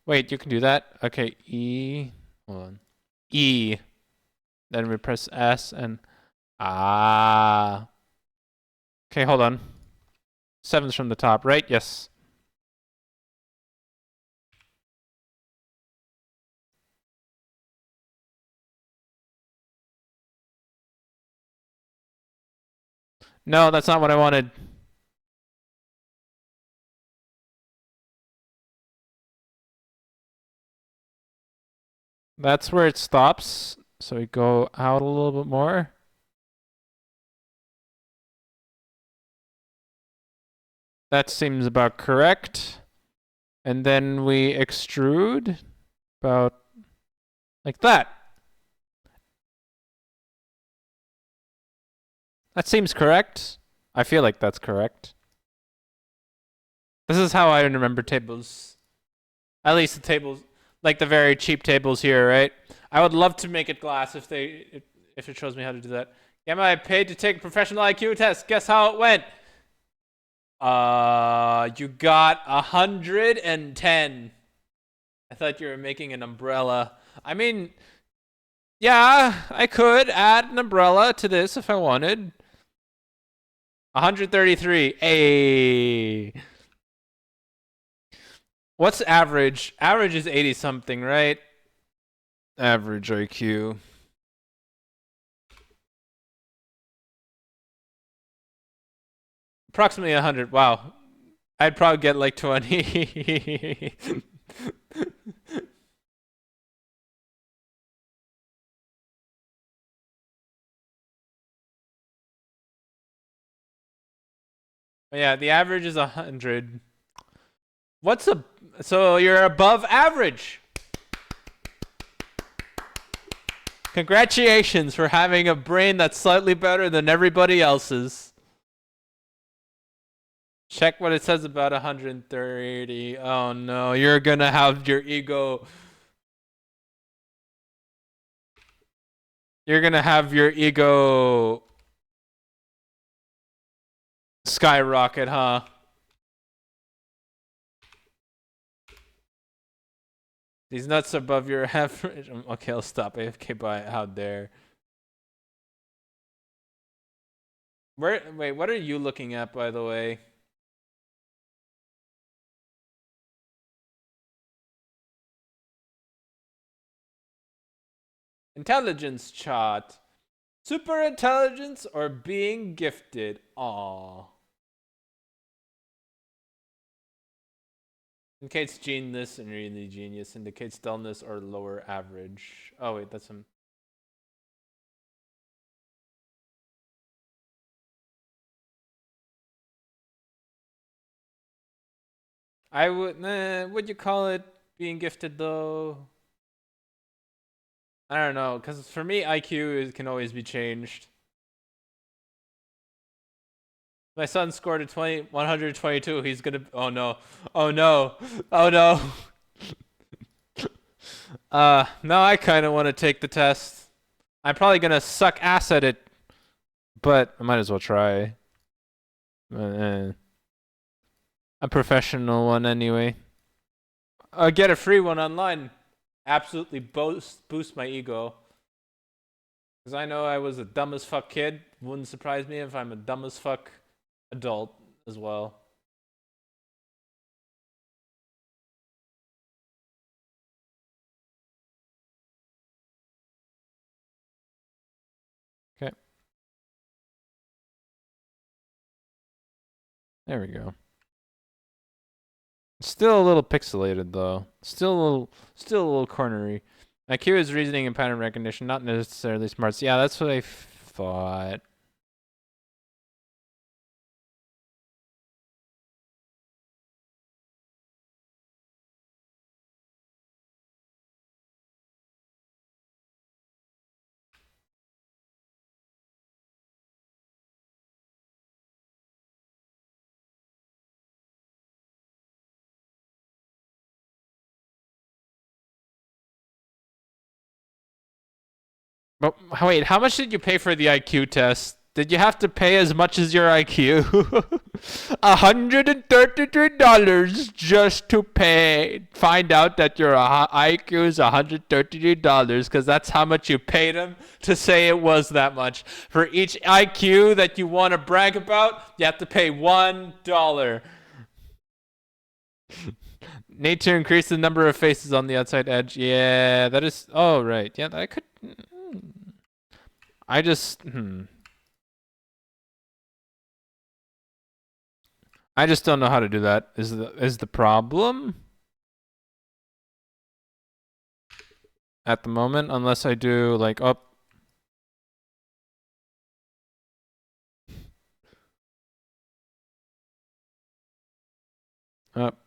Wait, you can do that? Okay, E. Hold on. E. Then we press S and ah. Okay, hold on. 7's from the top, right? Yes. No, that's not what I wanted. That's where it stops. So we go out a little bit more. That seems about correct. And then we extrude about like that. That seems correct. I feel like that's correct. This is how I remember tables. At least the tables, like the very cheap tables here, right? I would love to make it glass if it shows me how to do that. Am I paid to take a professional IQ test? Guess how it went? You got 110. I thought you were making an umbrella. I mean, yeah, I could add an umbrella to this if I wanted. 133. Hey. What's average? Average is 80 something, right? Average IQ. Approximately 100. Wow. I'd probably get like 20. Yeah, the average is 100. So you're above average. Congratulations for having a brain that's slightly better than everybody else's. Check what it says about 130. Oh no, you're gonna have your ego. You're gonna have your ego skyrocket, huh? These nuts above your average. Okay, I'll stop AFK by how dare. Wait, what are you looking at, by the way? Intelligence chart. Super intelligence or being gifted? Aww. Indicates genius and really genius. Indicates dullness or lower average. Oh wait, that's some. I would. Would you call it being gifted though? I don't know, because for me, IQ can always be changed. My son scored a 122. He's gonna. Oh no. Oh no. Oh no. No, I kind of want to take the test. I'm probably gonna suck ass at it, but I might as well try. A professional one anyway. Get a free one online. Absolutely boost my ego. Because I know I was a dumb as fuck kid. Wouldn't surprise me if I'm a dumb as fuck adult as well. Okay. There we go. Still a little pixelated though. Still a little cornery. IQ is reasoning and pattern recognition, not necessarily smarts. Yeah, that's what I thought. But wait, how much did you pay for the IQ test? Did you have to pay as much as your IQ? $133 just to find out that your IQ is $133 because that's how much you paid him to say it was that much. For each IQ that you want to brag about, you have to pay $1. Need to increase the number of faces on the outside edge. Yeah, that is. Oh, right. Yeah, I could. I just. I just don't know how to do that. Is the problem at the moment? Unless I do like up. Up.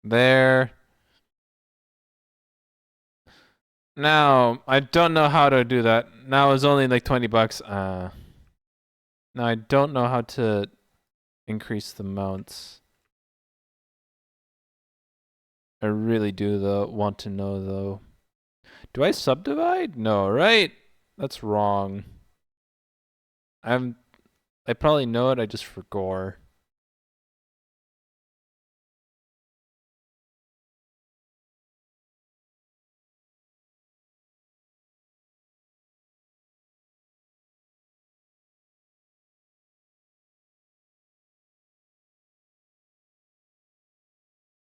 There. Now, I don't know how to do that. Now it's only like 20 bucks. Now I don't know how to increase the mounts. I really do though want to know though. Do I subdivide? No, right? That's wrong. I probably know it, I just forgot.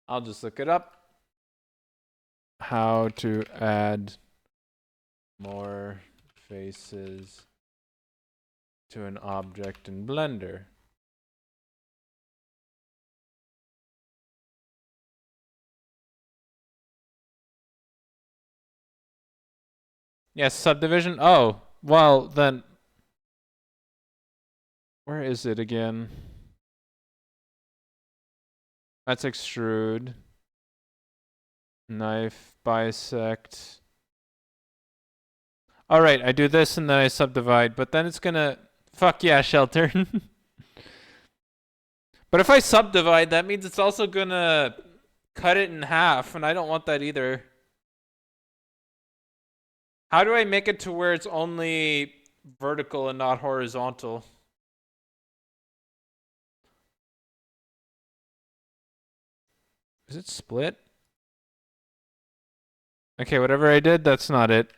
I'll just look it up. How to add more faces to an object in Blender. Yes, subdivision. Oh, well then, where is it again? That's extrude. Knife, bisect. All right, I do this and then I subdivide, but then it's gonna, fuck yeah, shelter. But if I subdivide, that means it's also gonna cut it in half, and I don't want that either. How do I make it to where it's only vertical and not horizontal? Is it split? Okay, whatever I did, that's not it.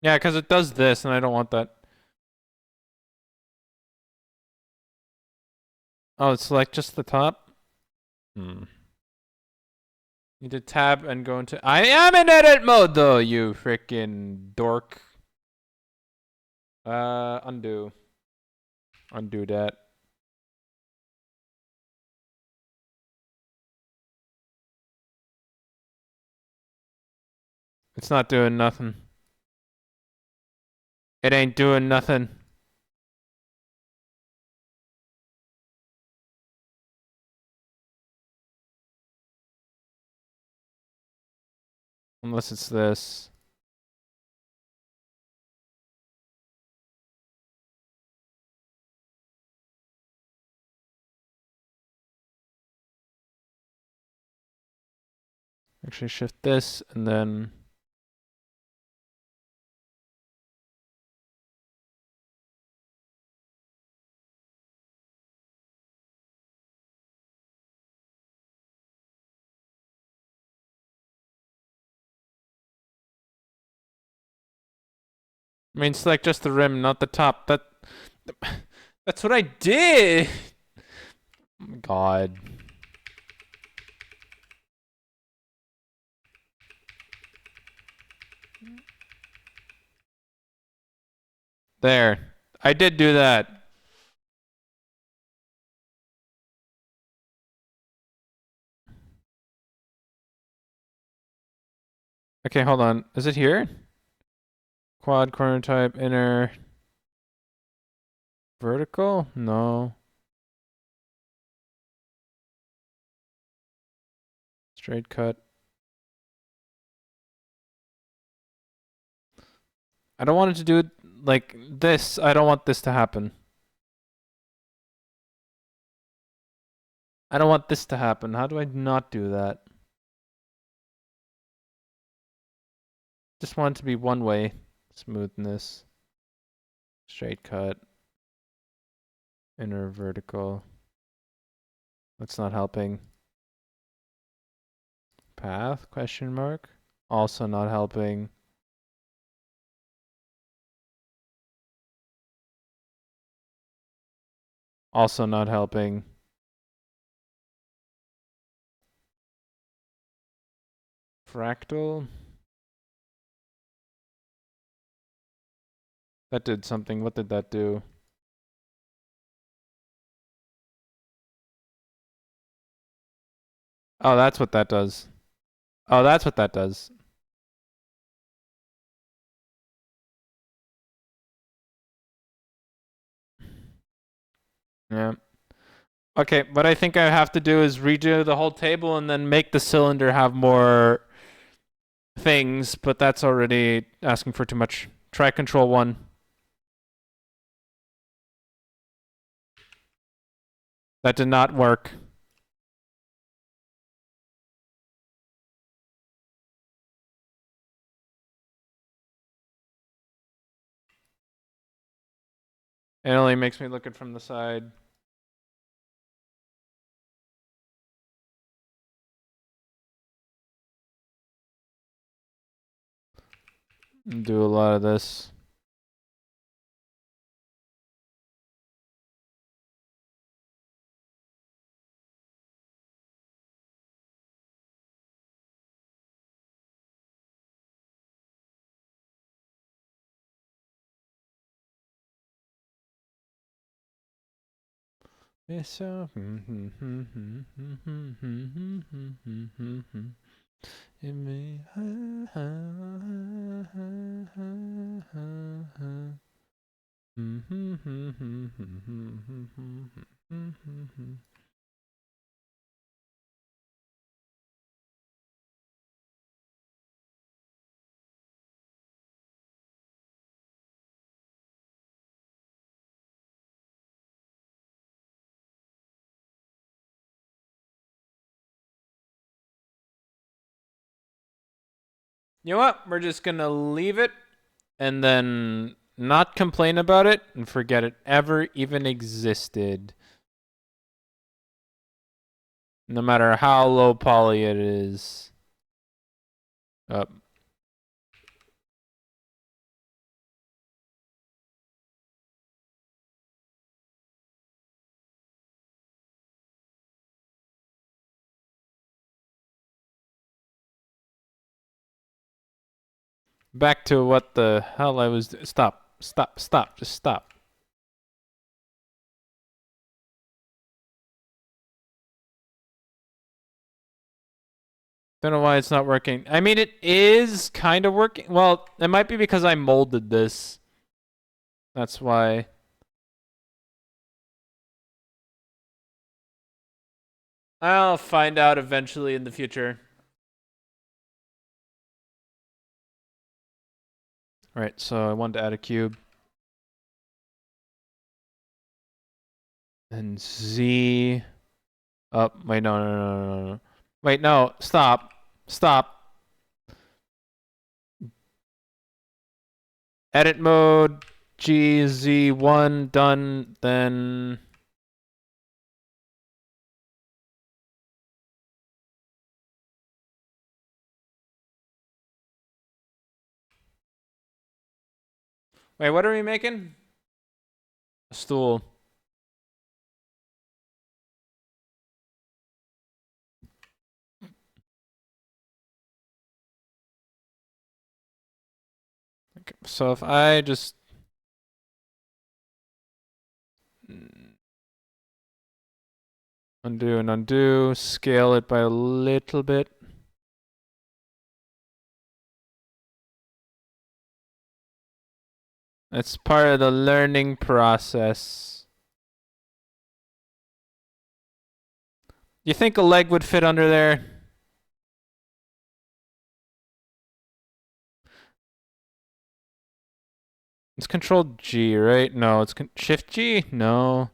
Yeah, because it does this, and I don't want that. Oh, it's like just the top? Hmm. Need to tab and go into. I am in edit mode, though, you freaking dork. Undo. Undo that. It's not doing nothing. It ain't doing nothing. Unless it's this. Actually, shift this and then. I mean, select just the rim, not the top. That's what I did. Oh my God. There. I did do that. Okay, hold on. Is it here? Quad corner type, inner. Vertical? No. Straight cut. I don't want it to do it like this. I don't want this to happen. I don't want this to happen. How do I not do that? Just want it to be one way. Smoothness. Straight cut. Inner vertical. That's not helping. Path? Question mark. Also not helping. Also not helping. fractal. That did something. What did that do? Oh, that's what that does. Oh, that's what that does. Yeah. Okay, what I think I have to do is redo the whole table and then make the cylinder have more things, but that's already asking for too much. Try control 1. That did not work. It only makes me look it from the side. And do a lot of this. So you know what? We're just gonna leave it and then not complain about it and forget it ever even existed. No matter how low poly it is. Up. Back to what the hell I was. Stop. Just stop. Don't know why it's not working. I mean, it is kind of working. Well, it might be because I molded this. That's why. I'll find out eventually in the future. Alright, so I wanted to add a cube. And Z. Oh, wait, no. Wait, no. Stop. Edit mode. GZ1 done. Then. Wait, what are we making? A stool. Okay, so if I just undo and undo, scale it by a little bit. It's part of the learning process. You think a leg would fit under there? It's Control G, right? No, it's Shift G? No.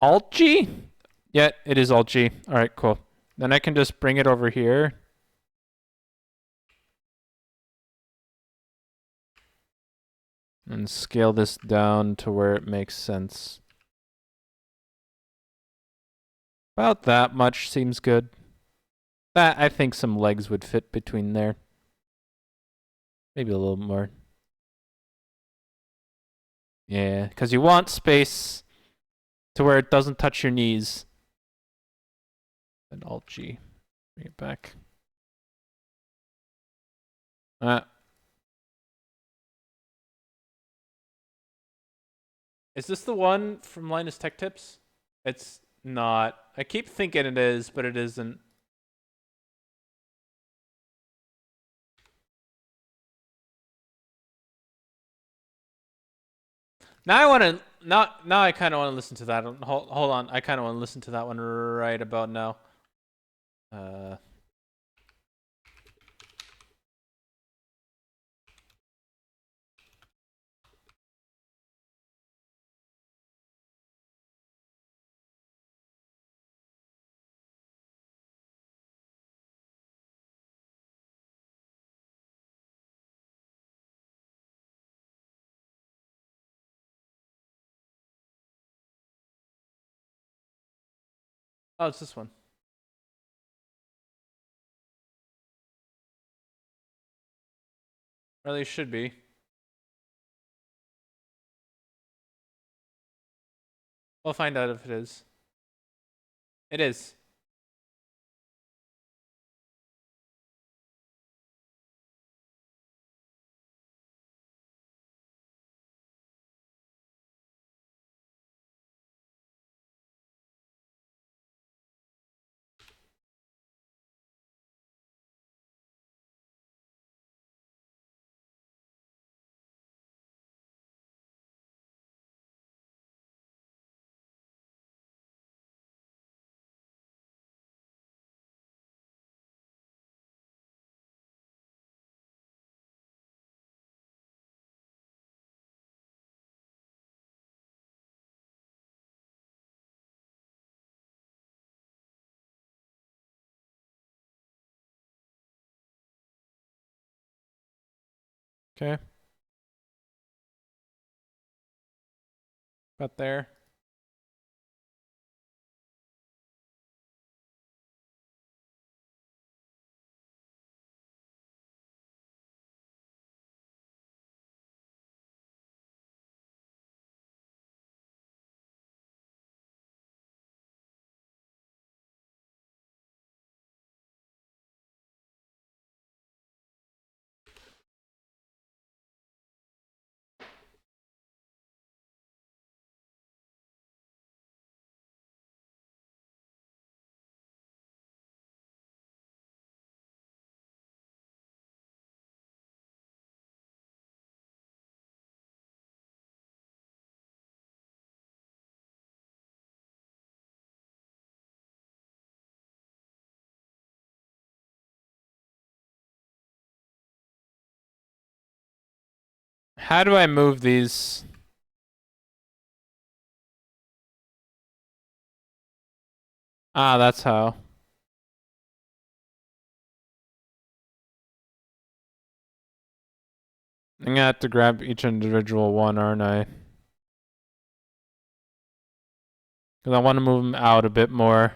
Alt G? Yeah, it is Alt G. Alright, cool. Then I can just bring it over here. And scale this down to where it makes sense. About that much seems good. I think some legs would fit between there. Maybe a little more. Yeah, because you want space to where it doesn't touch your knees. And Alt G. Bring it back. Ah. Is this the one from Linus Tech Tips? It's not. I keep thinking it is, but it isn't. Now I want to. Now I kind of want to listen to that. Hold on. I kind of want to listen to that one right about now. Uh. Oh, it's this one. Or at least should be. We'll find out if it is. It is. Okay. About there. How do I move these? Ah, that's how. I'm gonna have to grab each individual one, aren't I? Because I want to move them out a bit more.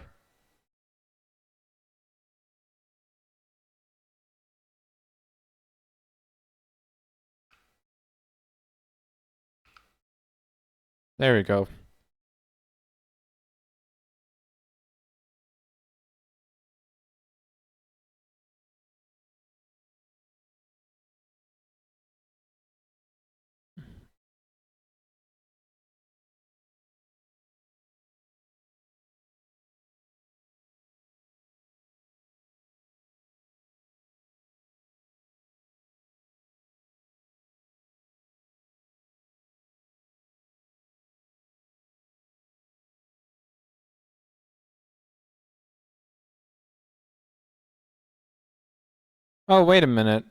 There we go. Oh, wait a minute.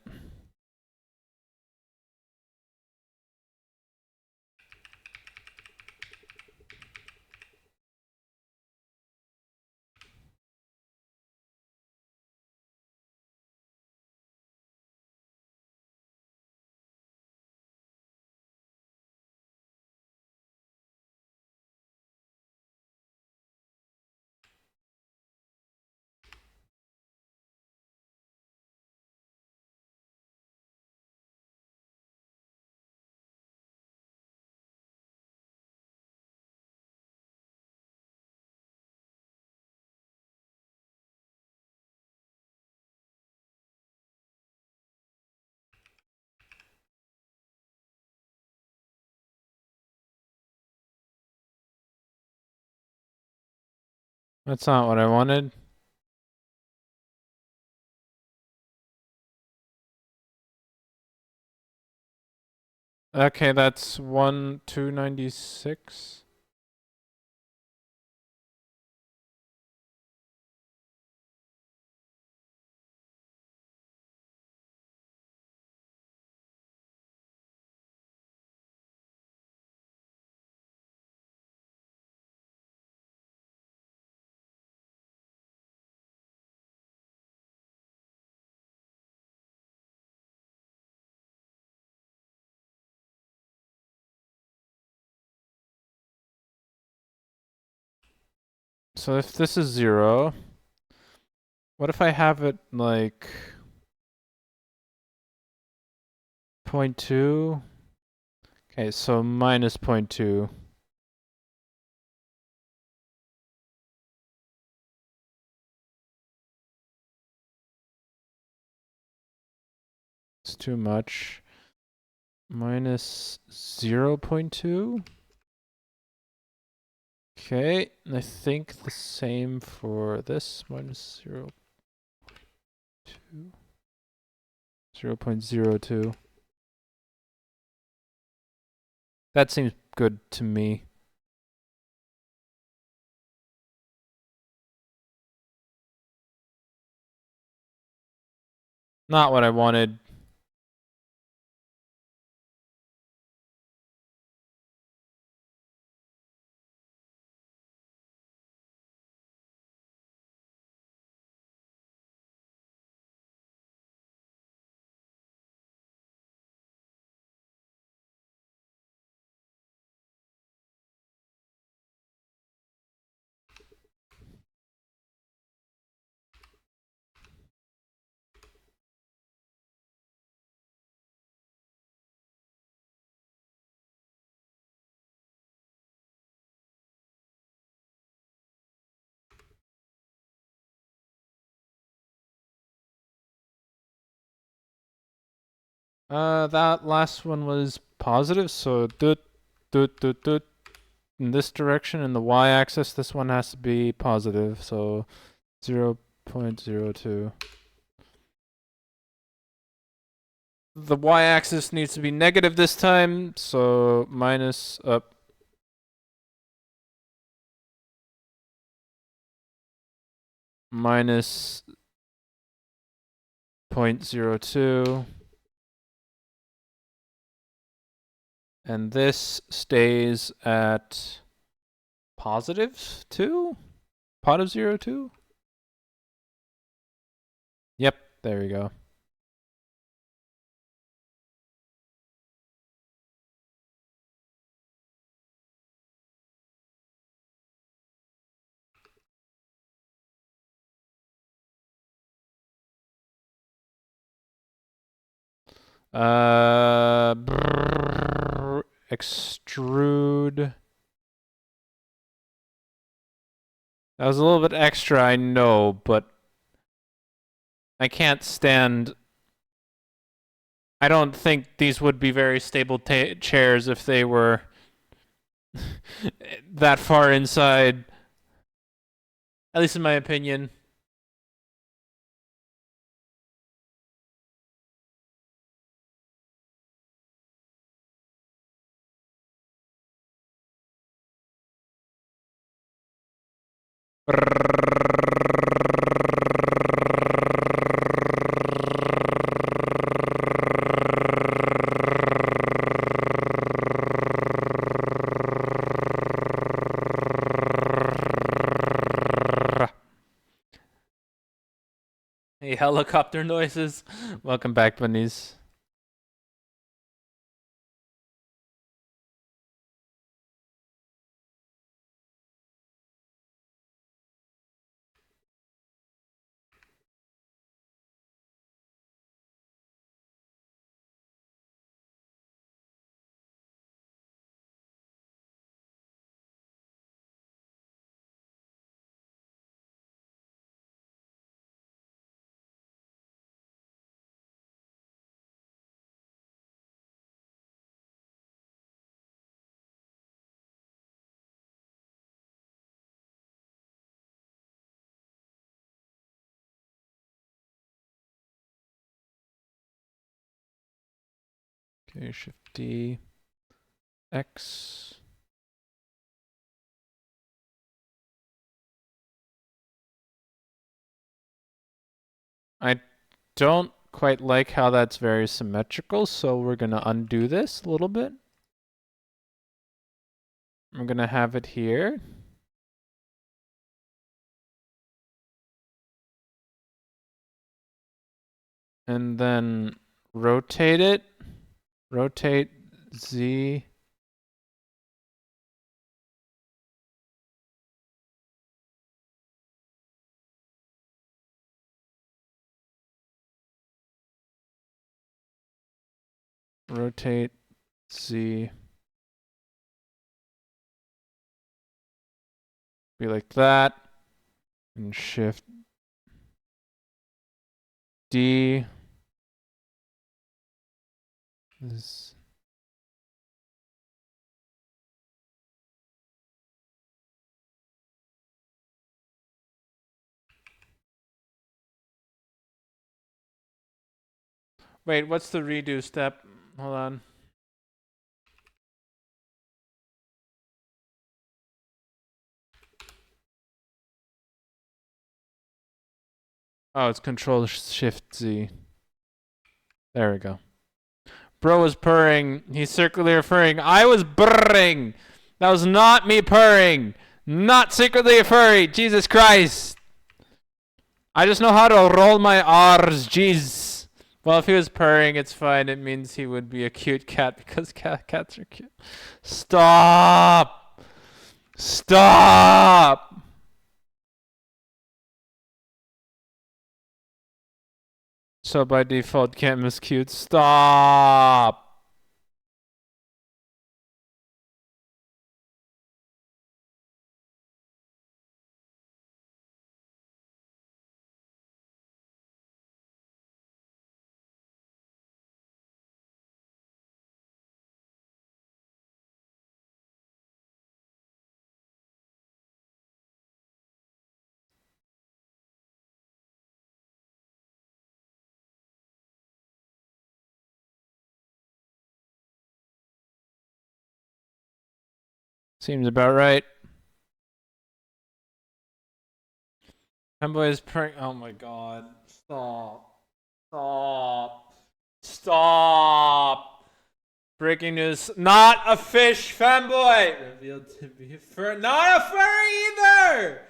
That's not what I wanted. Okay, that's 296. So if this is 0, what if I have it like 0.2? Okay, so minus 0.2. It's too much. Minus 0.2. Okay, and I think the same for this. Minus 0.2. 0.02. That seems good to me. Not what I wanted. That last one was positive, so doot, doot, doot, doot. In this direction, in the y-axis, this one has to be positive, so 0.02. The y-axis needs to be negative this time, so minus up. Minus 0.02. And this stays at positive 2? Positive 0.2? Yep, there we go. Extrude. That was a little bit extra, I know, but I can't stand. I don't think these would be very stable chairs if they were that far inside. At least in my opinion. Hey, helicopter noises. Welcome back, bunnies. Okay, Shift D, X. I don't quite like how that's very symmetrical, so we're gonna undo this a little bit. I'm gonna have it here. And then rotate it. Rotate Z. Rotate Z. Be like that. And Shift D. This. Wait, what's the redo step? Hold on. Oh, it's Control Shift Z. There we go. Bro was purring. He's secretly referring. I was brrring. That was not me purring. Not secretly a furry. Jesus Christ. I just know how to roll my R's. Jeez. Well, if he was purring, it's fine. It means he would be a cute cat because cats are cute. Stop. Stop. So by default, Cam is cute. Stop. Seems about right. Femboy is purring. Oh my god. Stop. Stop. Stop. Breaking news. Not a fish, Femboy! Revealed to be a fur. Not a furry either!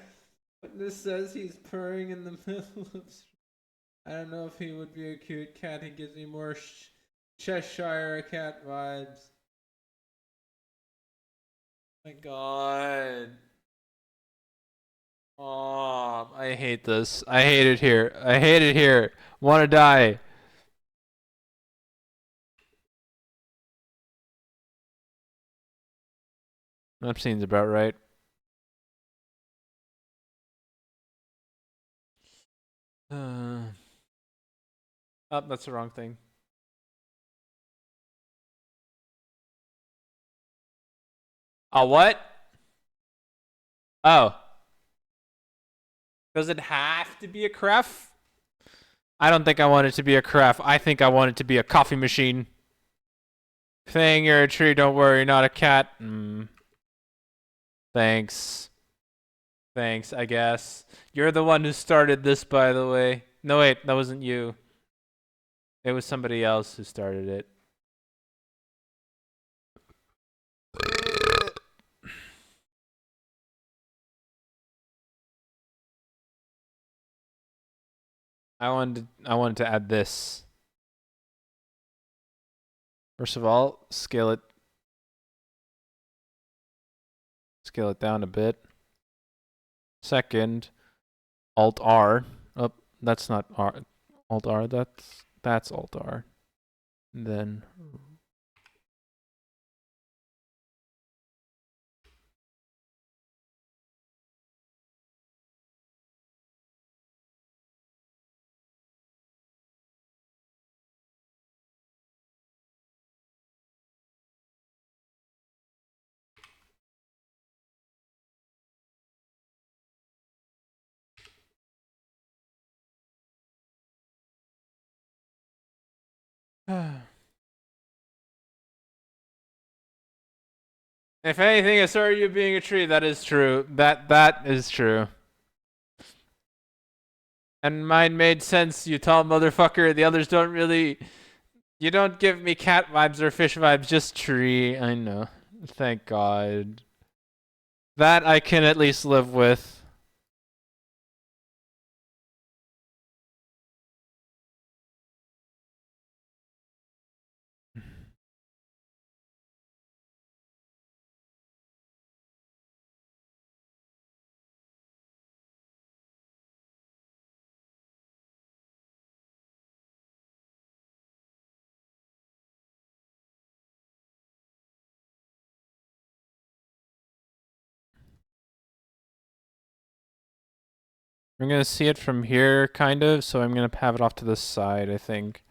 Witness says he's purring in the middle of. I don't know if he would be a cute cat. He gives me more Cheshire cat vibes. My god. Oh, I hate this. I hate it here. I hate it here. Want to die. That seems about right. Oh, that's the wrong thing. A what? Oh. Does it have to be a cref? I don't think I want it to be a cref. I think I want it to be a coffee machine. Thing, you're a tree, don't worry, not a cat. Thanks. Thanks, I guess. You're the one who started this, by the way. No, wait, that wasn't you. It was somebody else who started it. I wanted to add this. First of all, scale it down a bit. Second, Alt R. Oh, that's not R. Alt R. That's Alt R. And then If anything, I saw you being a tree. That is true. That is true. And mine made sense, you tall motherfucker. The others don't really. You don't give me cat vibes or fish vibes, just tree. I know. Thank God. That I can at least live with. I'm gonna see it from here, kind of, so I'm gonna have it off to the side, I think.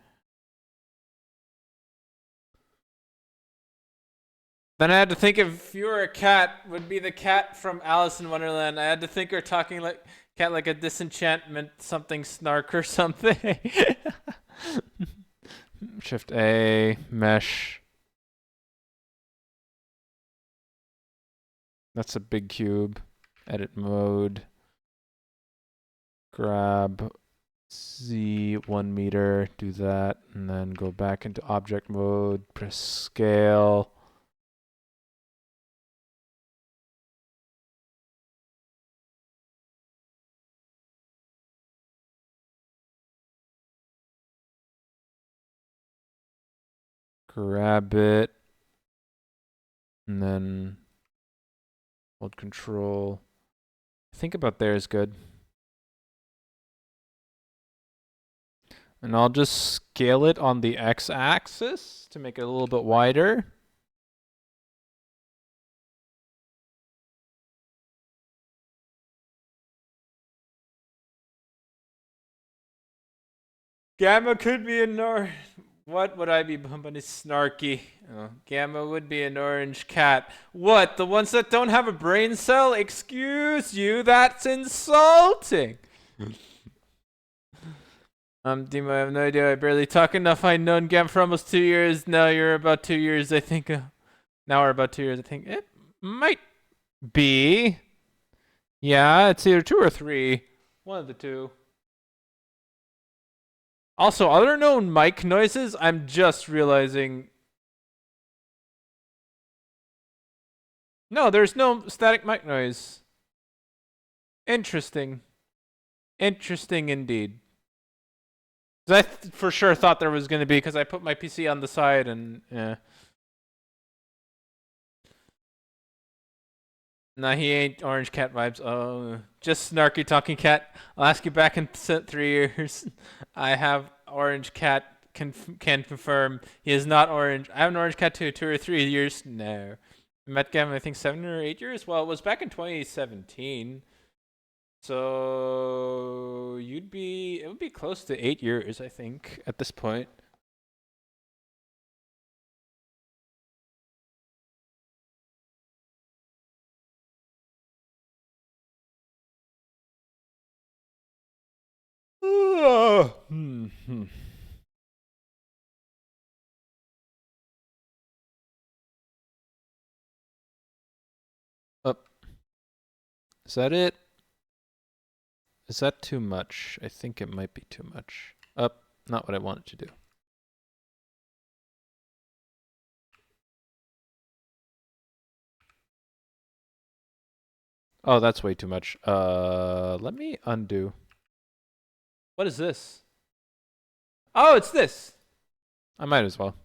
Then I had to think if you were a cat, would be the cat from Alice in Wonderland. I had to think we're talking like cat like a disenchantment something snark or something. Shift A, mesh. That's a big cube. Edit mode. Grab Z 1 meter, do that, and then go back into object mode, press scale. Grab it, and then hold control. I think about there is good. And I'll just scale it on the x-axis to make it a little bit wider. Gamma could be an orange. What would I be bumping? Is snarky. Oh, Gamma would be an orange cat. What? The ones that don't have a brain cell? Excuse you, that's insulting. Dima, I have no idea. I barely talk enough. I've known Gamma for almost 2 years. Now you're about 2 years, I think. Now we're about 2 years, I think. It might be. Yeah, it's either 2 or 3. One of the two. Also, other known mic noises, I'm just realizing. No, there's no static mic noise. Interesting. Interesting indeed. 'Cause I for sure thought there was going to be, because I put my PC on the side and yeah. Nah, he ain't orange cat vibes. Oh, just snarky talking cat. I'll ask you back in 3 years. I have orange cat. Can confirm he is not orange. I have an orange cat too. 2 or 3 years. No, I met Gavin. I think 7 or 8 years. Well, it was back in 2017. So you'd be. It would be close to 8 years, I think, at this point. Up. Is that it? Is that too much? I think it might be too much. Up. Not what I wanted to do. Oh, that's way too much. Let me undo. What is this? Oh, it's this. I might as well.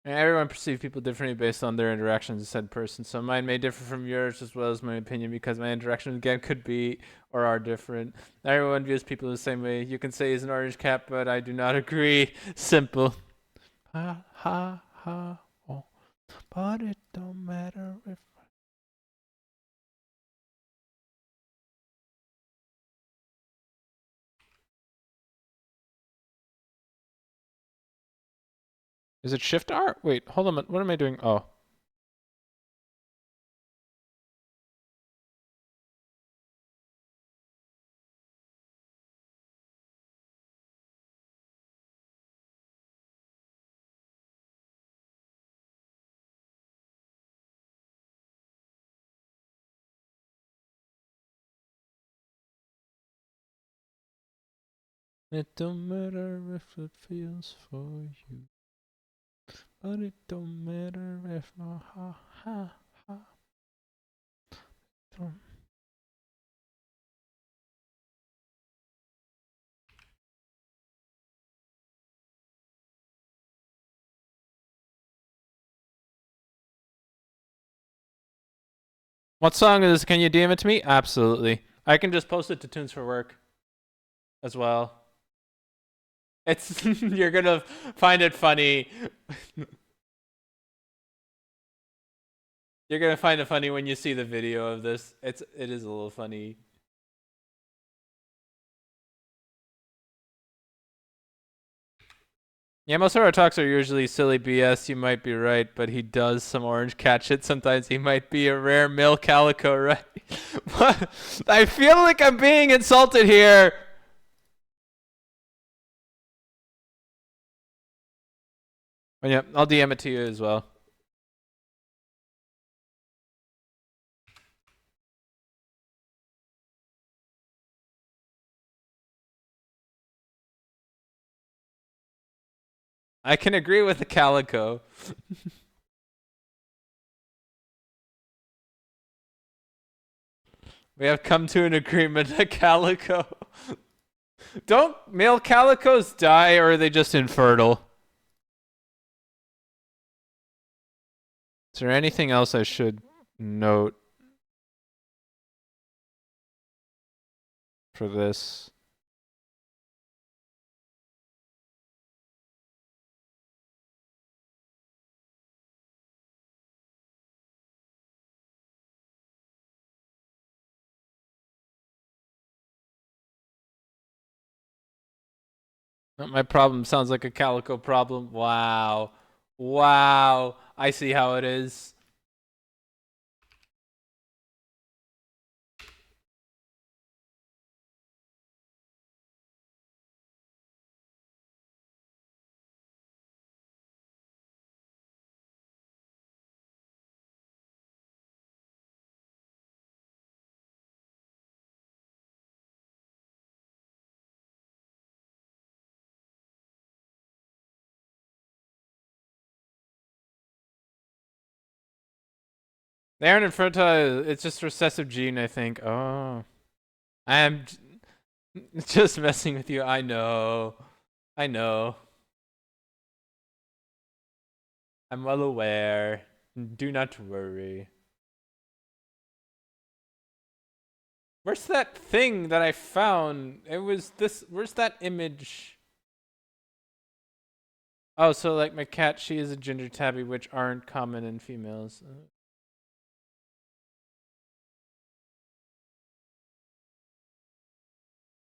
And everyone perceives people differently based on their interactions with said person. So mine may differ from yours as well as my opinion, because my interactions again could be or are different. Everyone views people the same way. You can say he's an orange cat, but I do not agree. Simple. Ha ha ha. Oh. But it don't matter if. Is it Shift R? Wait, hold on. What am I doing? Oh. It don't matter if it feels for you. But it don't matter if no ha ha ha. Don't. What song is this? Can you DM it to me? Absolutely. I can just post it to Tunes for Work as well. It's you're gonna find it funny. You're gonna find it funny when you see the video of this. It is a little funny. Yeah, most of our talks are usually silly BS. You might be right, but he does some orange catch it. Sometimes he might be a rare male calico, right? What? I feel like I'm being insulted here. Oh, yeah, I'll DM it to you as well. I can agree with the calico. We have come to an agreement. A calico. Don't male calicos die, or are they just infertile? Is there anything else I should note for this? My problem sounds like a calico problem. Wow. Wow. I see how it is. They aren't infertile. It's just recessive gene, I think. Oh. I'm just messing with you. I know. I know. I'm well aware. Do not worry. Where's that thing that I found? It was this. Where's that image? Oh, so like my cat, she is a ginger tabby, which aren't common in females.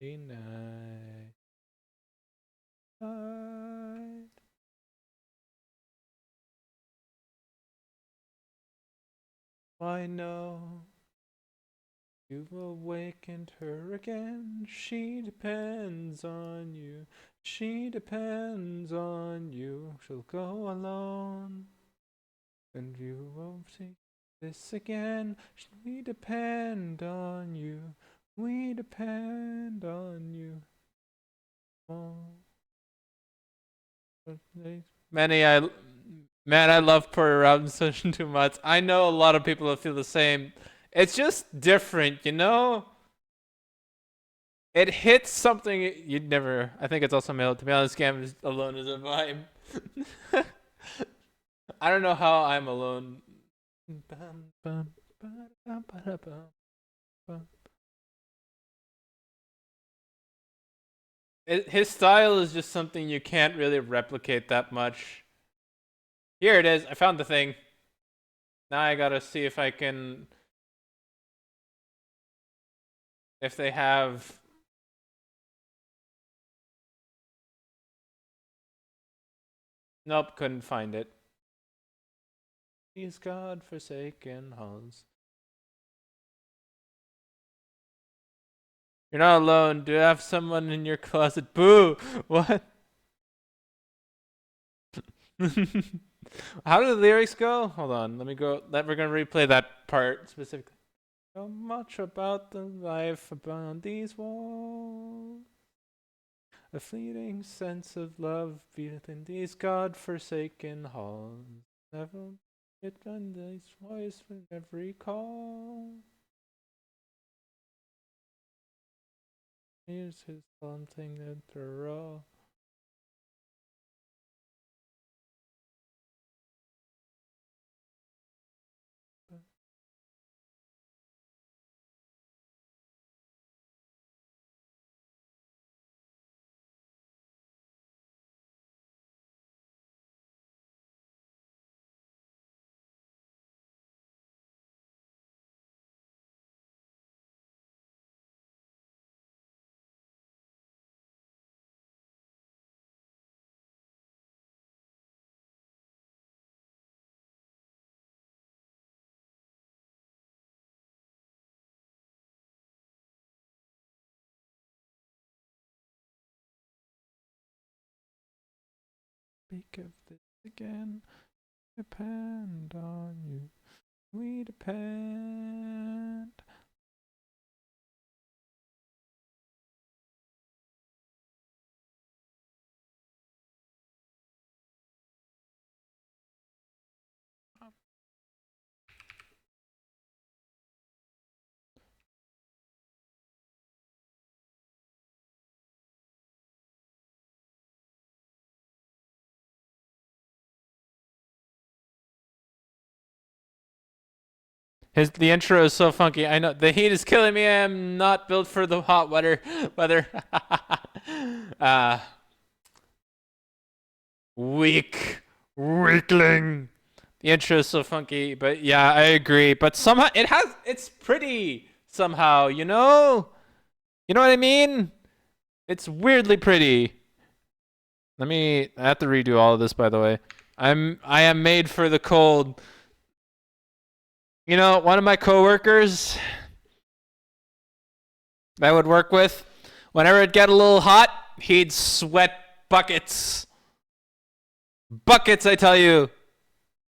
Night. I know you've awakened her again. She depends on you. She depends on you. She'll go alone, and you won't see this again. We depend on you. We depend on you. Oh. Manny, man, I love Puerto Robinson too much. I know a lot of people that feel the same. It's just different, you know? It hits something you'd never. I think it's also male. To be honest, Scam alone is a vibe. I don't know how I'm alone. His style is just something you can't really replicate that much. Here it is. I found the thing. Now I gotta see if I can. If they have. Nope, couldn't find it. These God-forsaken halls. You're not alone. Do you have someone in your closet? Boo! What? How do the lyrics go? Hold on. Let me go. We're gonna replay that part specifically. So much about the life upon these walls. A fleeting sense of love within these God-forsaken halls. Never it when this voice with every call. Here's his something after all. Speak of this again. Depend on you. We depend. The intro is so funky. I know the heat is killing me. I'm not built for the hot weather. uh, weakling. The intro is so funky, but yeah, I agree. But somehow it's pretty somehow. You know what I mean? It's weirdly pretty. I have to redo all of this, by the way. I am made for the cold. You know, one of my coworkers that I would work with, whenever it'd get a little hot, he'd sweat buckets. Buckets, I tell you.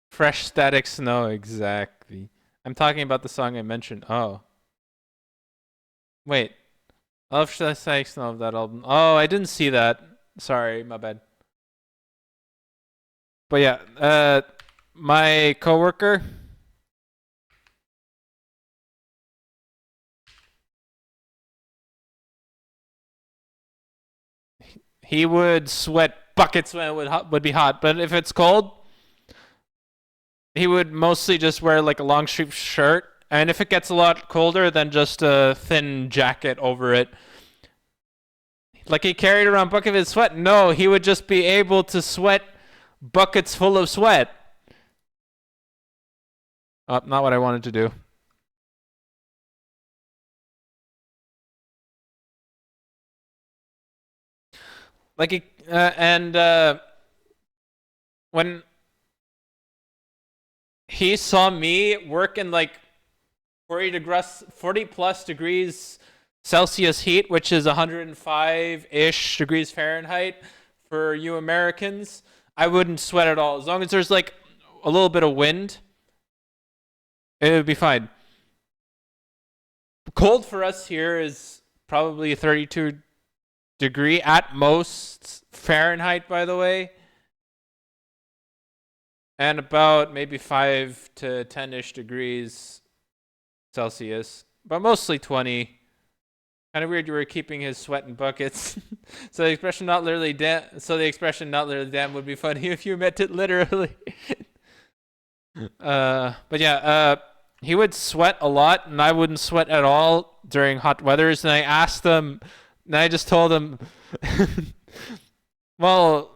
Fresh static snow, exactly. I'm talking about the song I mentioned. Oh. Wait. Love Static Snow of that album. Oh, I didn't see that. Sorry, my bad. But yeah, my coworker. He would sweat buckets when it would be hot, but if it's cold, he would mostly just wear like a long sleeve shirt, and if it gets a lot colder, then just a thin jacket over it. Like he carried around bucket of his sweat. No, he would just be able to sweat buckets full of sweat. Oh, not what I wanted to do. Like he, when he saw me work in like 40 plus degrees Celsius heat, which is 105-ish degrees Fahrenheit for you Americans, I wouldn't sweat at all. As long as there's like a little bit of wind, it would be fine. Cold for us here is probably 32 degree at most Fahrenheit, by the way. And about maybe 5 to 10-ish degrees Celsius, but mostly 20. Kind of weird you were keeping his sweat in buckets. So the expression not literally damn would be funny if you meant it literally. But yeah, he would sweat a lot and I wouldn't sweat at all during hot weathers, and I just told him well,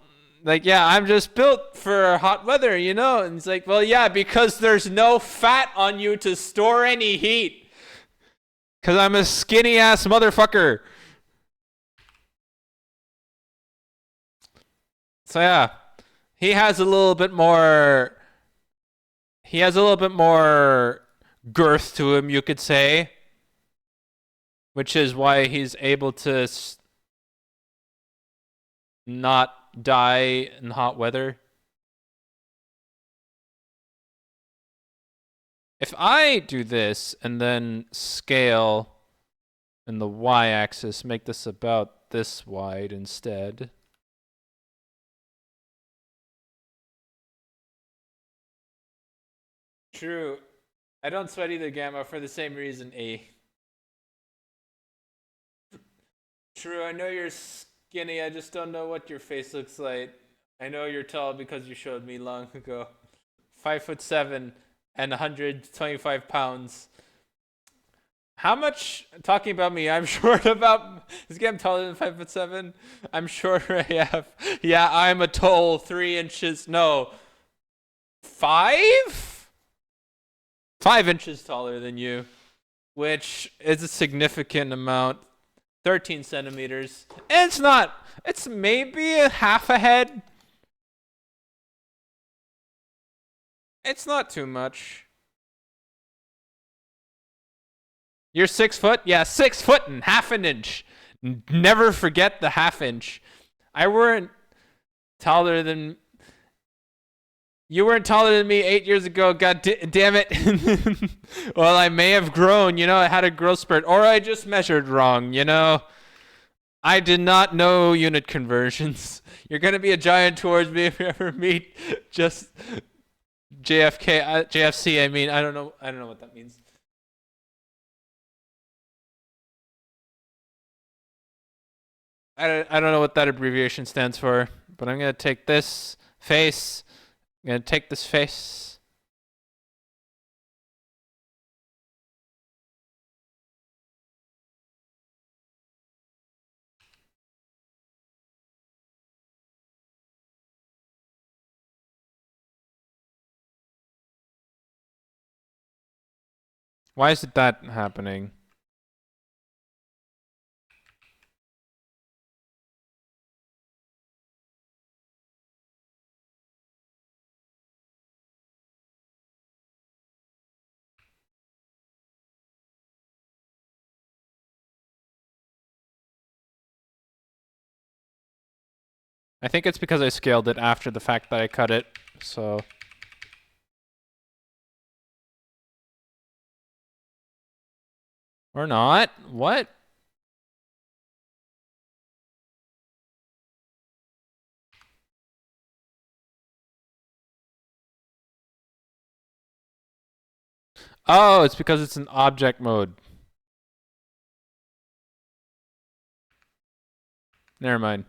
Like, yeah, I'm just built for hot weather, you know? And it's like, well, yeah, because there's no fat on you to store any heat. Because I'm a skinny ass motherfucker. So, yeah, he has a little bit more. He has a little bit more girth to him, you could say. Which is why he's able to not die in hot weather. If I do this and then scale in the y-axis, make this about this wide instead. True. I don't sweat either, Gamma, for the same reason, A. True, I know you're skinny, I just don't know what your face looks like. I know you're tall because you showed me long ago. 5'7" and 125 pounds. How much? Talking about me, I'm short about. Is Gam taller than 5'7"? I'm shorter AF. Yeah, I'm a tall 3 inches. No, 5? 5 inches taller than you, which is a significant amount. 13 centimeters. And it's not. It's maybe a half a head. It's not too much. You're 6 foot? Yeah, 6 foot and half an inch. Never forget the half inch. I weren't taller than. You weren't taller than me 8 years ago. God damn it. Well, I may have grown. You know, I had a growth spurt. Or I just measured wrong, you know? I did not know unit conversions. You're going to be a giant towards me if you ever meet. Just JFC, I mean. I don't know what that means. I don't know what that abbreviation stands for, but I'm going to take this face. I'm going to take this face. Why is it that happening? I think it's because I scaled it after the fact that I cut it, so. Or not? What? Oh, it's because it's in object mode. Never mind.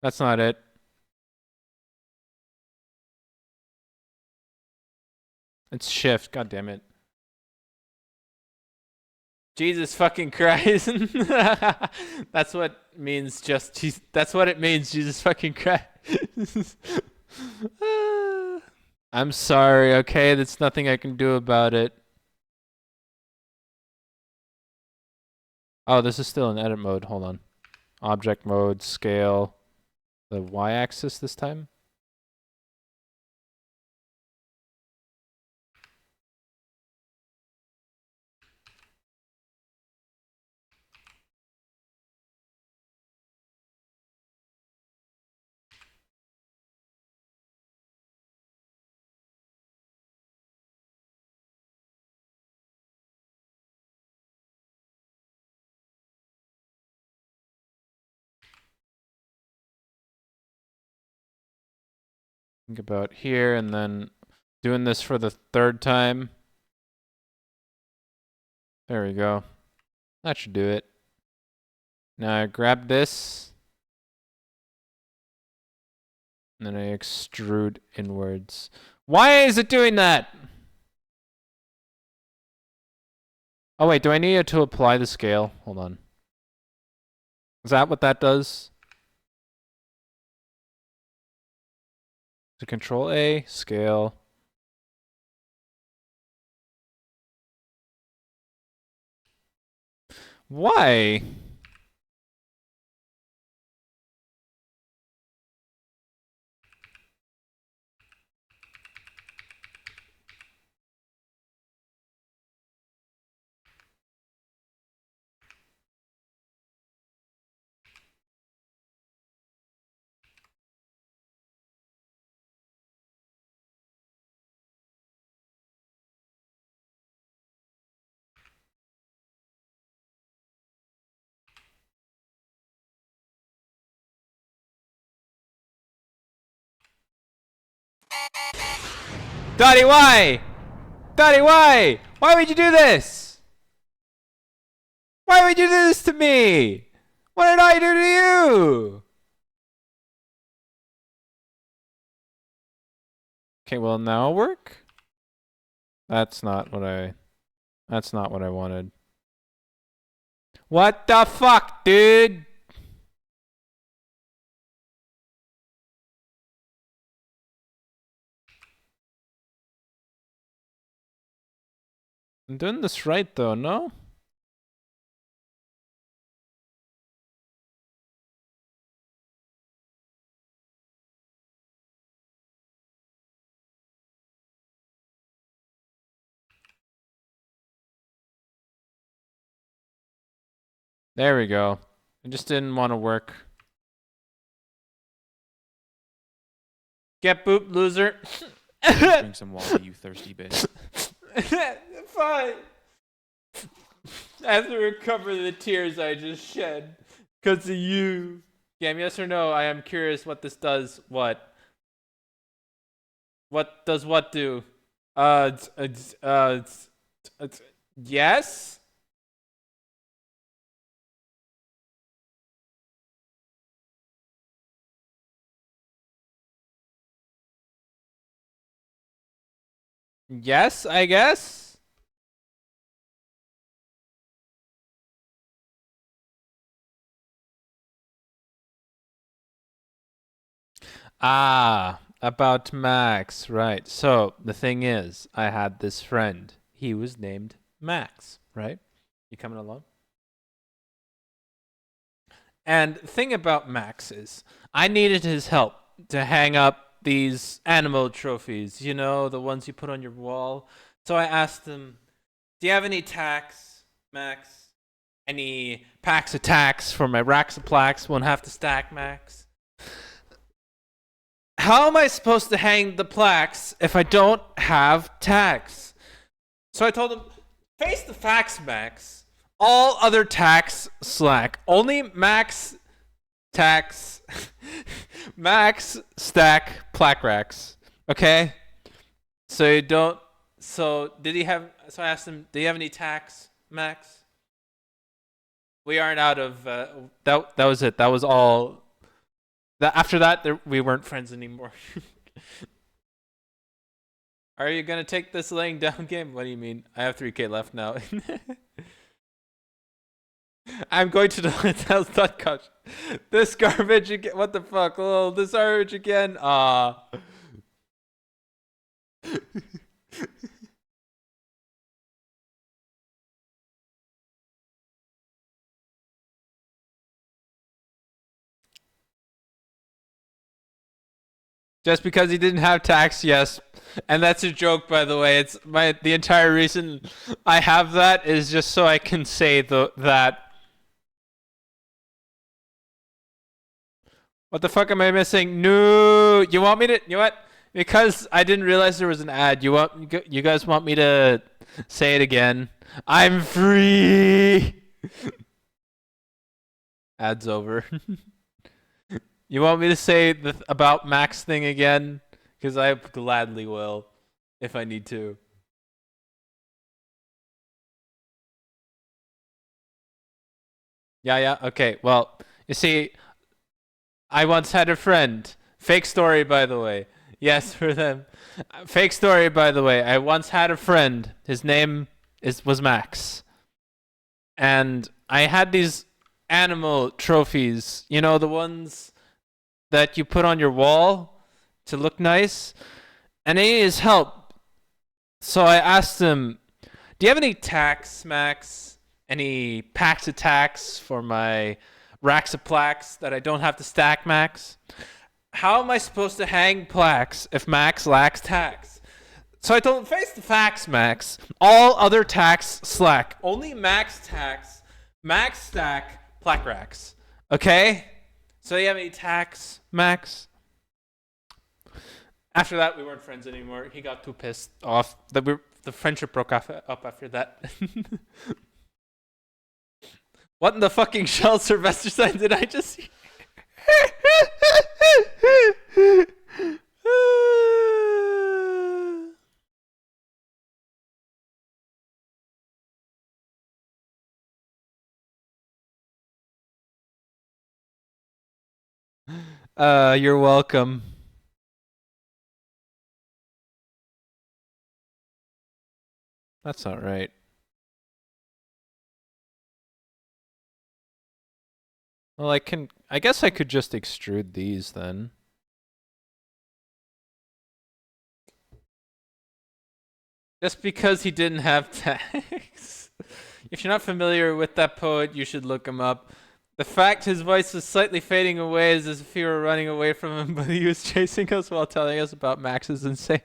That's not it. It's shift. God damn it. Jesus fucking Christ. That's what means just. That's what it means. Jesus fucking Christ. I'm sorry. Okay, there's nothing I can do about it. Oh, this is still in edit mode. Hold on. Object mode, scale. The y-axis this time. Think about here and then doing this for the third time. There we go. That should do it. Now I grab this. And then I extrude inwards. Why is it doing that? Oh wait, do I need to apply the scale? Hold on. Is that what that does? So Control A, scale. Why? Dottie, why? Dottie, why? Why would you do this? Why would you do this to me? What did I do to you? Okay, well now it'll work. That's not what I wanted. What the fuck, dude? I'm doing this right though, no? There we go. It just didn't want to work. Get booped, loser. Drink some water, you thirsty bitch. Fine. I have to recover the tears I just shed because of you. Game, yes or no? I am curious what this does. What? What does what do? Yes? Yes, I guess? Ah, about Max, right. So, the thing is, I had this friend. He was named Max, right? You coming along? And the thing about Max is, I needed his help to hang up these animal trophies, you know, the ones you put on your wall. So I asked him, do you have any tacks, Max? Any packs of tacks for my racks of plaques? Won't have to stack, Max. How am I supposed to hang the plaques if I don't have tacks? So I told him, face the facts, Max. All other tacks slack. Only Max tacks, Max stack plaque racks. Okay? So you don't. So did he have? So I asked him, do you have any tacks, Max? We aren't out of. That was it. That was all. That after that, we weren't friends anymore. Are you gonna take this laying down game? What do you mean? I have 3K left now. I'm going to the hotels.com. This garbage again. What the fuck? Oh, this garbage again. Just because he didn't have tax, yes. And that's a joke, by the way. It's the entire reason I have that is just so I can say that. What the fuck am I missing? No, you want me to? You know what? Because I didn't realize there was an ad. You guys want me to say it again? I'm free. Ad's over. You want me to say the about Max thing again? Because I gladly will, if I need to. Yeah, okay. Well, you see, I once had a friend. Fake story, by the way. Yes, for them. Fake story, by the way. I once had a friend. His name was Max. and I had these animal trophies. You know, the ones that you put on your wall to look nice. And I needed his help. So I asked him, do you have any tax, Max? Any packs of tax for my racks of plaques that I don't have to stack, Max? How am I supposed to hang plaques if Max lacks tax? So I told him, face the facts, Max. All other tax slack. Only Max tax, Max stack, plaque racks. Okay? So you have any tax, Max? After that, we weren't friends anymore. He got too pissed off that the friendship broke up after that. What in the fucking shell Sylvester sign did I just see? You're welcome. That's not right. Well, I guess I could just extrude these then. Just because he didn't have tags. If you're not familiar with that poet, you should look him up. The fact his voice was slightly fading away is as if we were running away from him, but he was chasing us while telling us about Max is insane.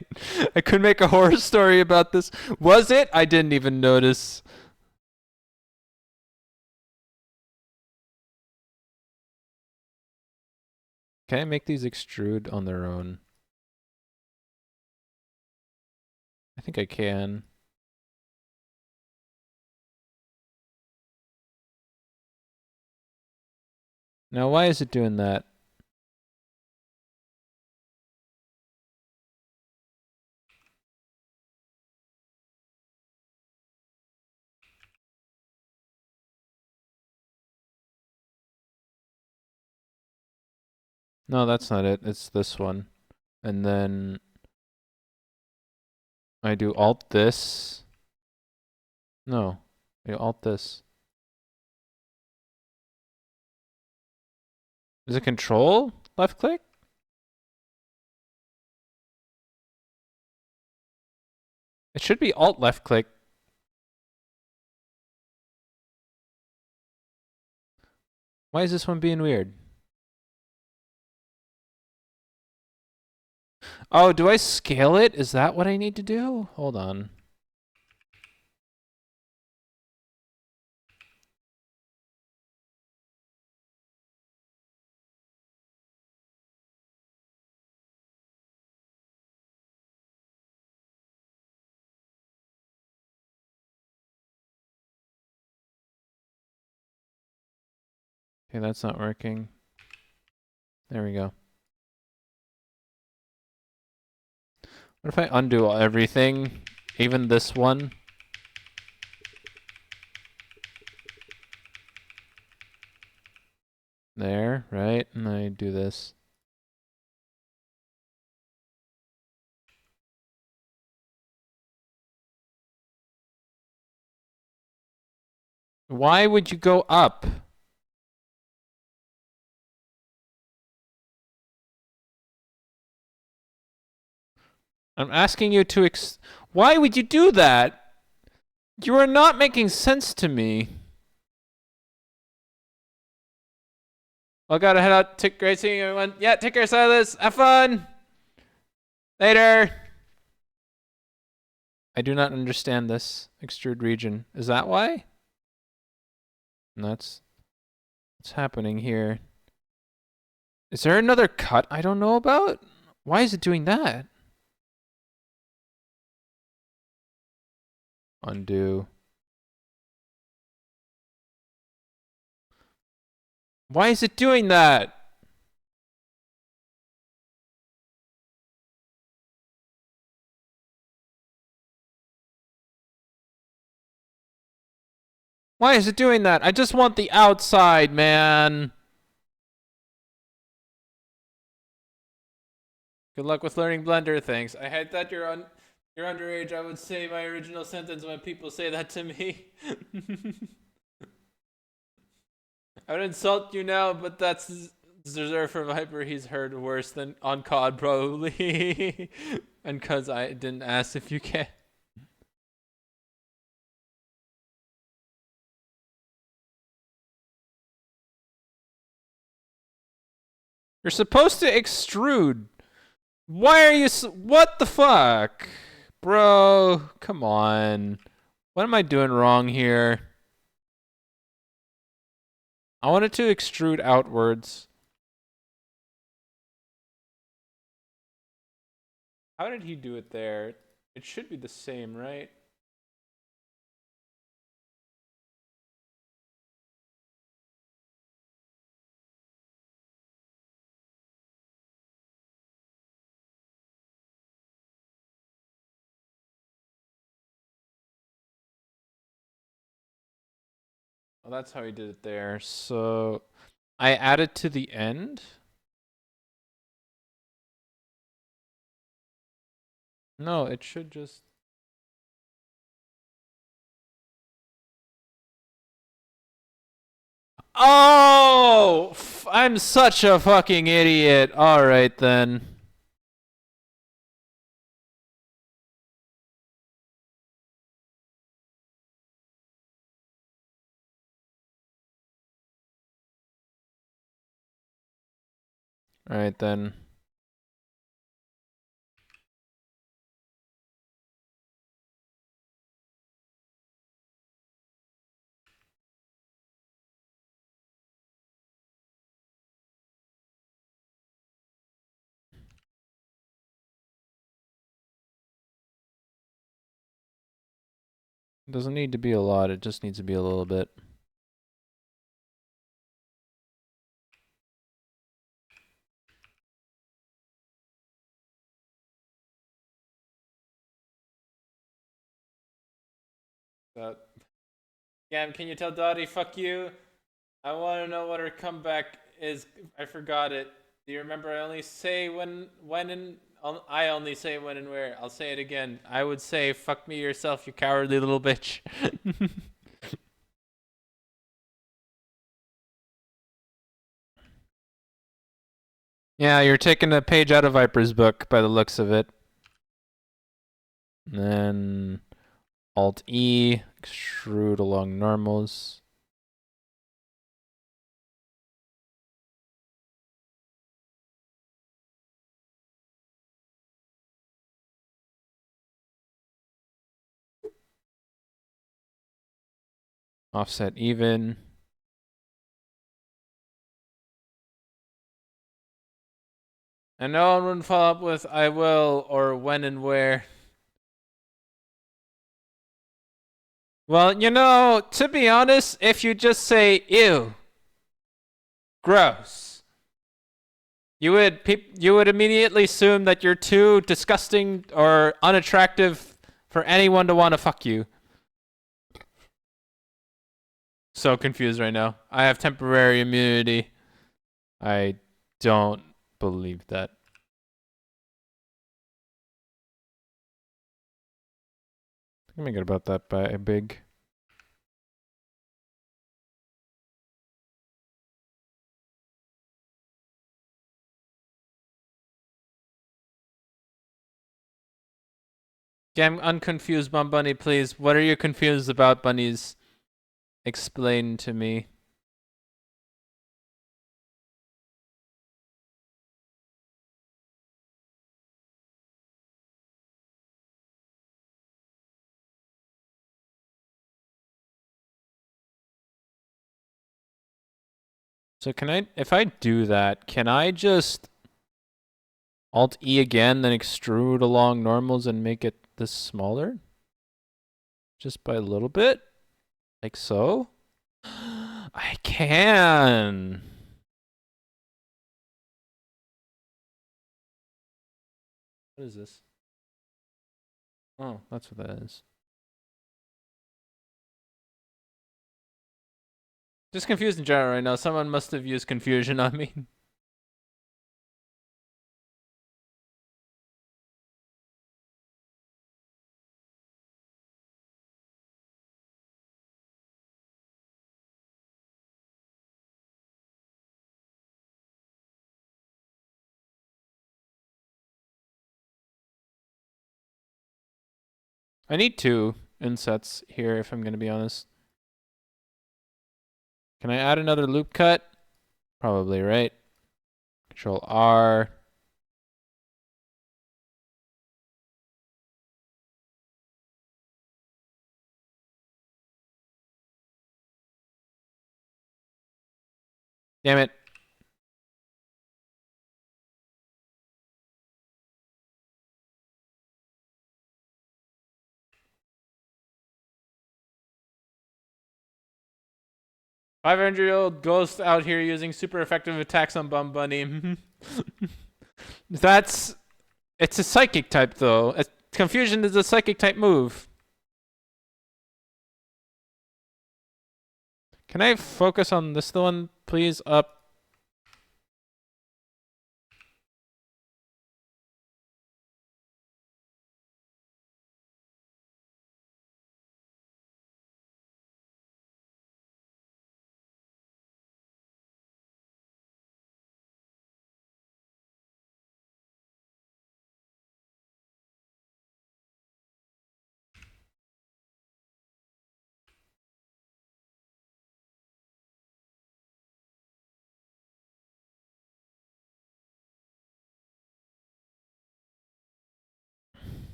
I could make a horror story about this. Was it? I didn't even notice. Can I make these extrude on their own? I think I can. Now, why is it doing that? No, that's not it. It's this one. And then I do alt this. No, I do alt this. Is it control? Left click? It should be alt left click. Why is this one being weird? Oh, do I scale it? Is that what I need to do? Hold on. Okay, that's not working. There we go. What if I undo everything? Even this one? There, right? And I do this. Why would you go up? I'm asking you to why would you do that? You are not making sense to me. I gotta head out. Great seeing everyone. Yeah, take care, Silas. Have fun. Later. I do not understand this extrude region. Is that why? And that's what's happening here. Is there another cut I don't know about? Why is it doing that? Undo. Why is it doing that? Why is it doing that? I just want the outside, man. Good luck with learning Blender. Thanks. I had that you're underage. I would say my original sentence when people say that to me. I would insult you now, but that's reserved for Viper. He's heard worse than on COD probably, and cause I didn't ask if you can. You're supposed to extrude. Why are you? What the fuck, bro? Come on. What am I doing wrong here? I wanted to extrude outwards. How did he do it there? It should be the same, right? Well, that's how he did it there. So I added to the end. No, it should just. Oh, I'm such a fucking idiot. All right then. All right then. It doesn't need to be a lot. It just needs to be a little bit. Yeah, can you tell Dottie, fuck you? I want to know what her comeback is. I forgot it. Do you remember? I only say when, and I only say when and where. I'll say it again. I would say, fuck me yourself, you cowardly little bitch. Yeah, you're taking a page out of Viper's book by the looks of it. And then Alt E, extrude along normals. Offset even. And no one would follow up with I will or when and where. Well, you know, to be honest, if you just say ew, gross, you would immediately assume that you're too disgusting or unattractive for anyone to want to fuck you. So confused right now. I have temporary immunity. I don't believe that. Let me get about that by a big. Yeah, I'm unconfused, Mom Bunny, please. What are you confused about, bunnies? Explain to me. So can I, if I do that, can I just Alt E again, then extrude along normals and make it this smaller? Just by a little bit? Like so? I can. What is this? Oh, that's what that is. Just confused in general right now. Someone must have used confusion on me. I need 2 insets here if I'm gonna be honest. Can I add another loop cut? Probably, right? Control R. Damn it. $500-year-old ghost out here using super effective attacks on Bum Bunny. That's... It's a psychic type, though. Confusion is a psychic type move. Can I focus on this one, please? Up.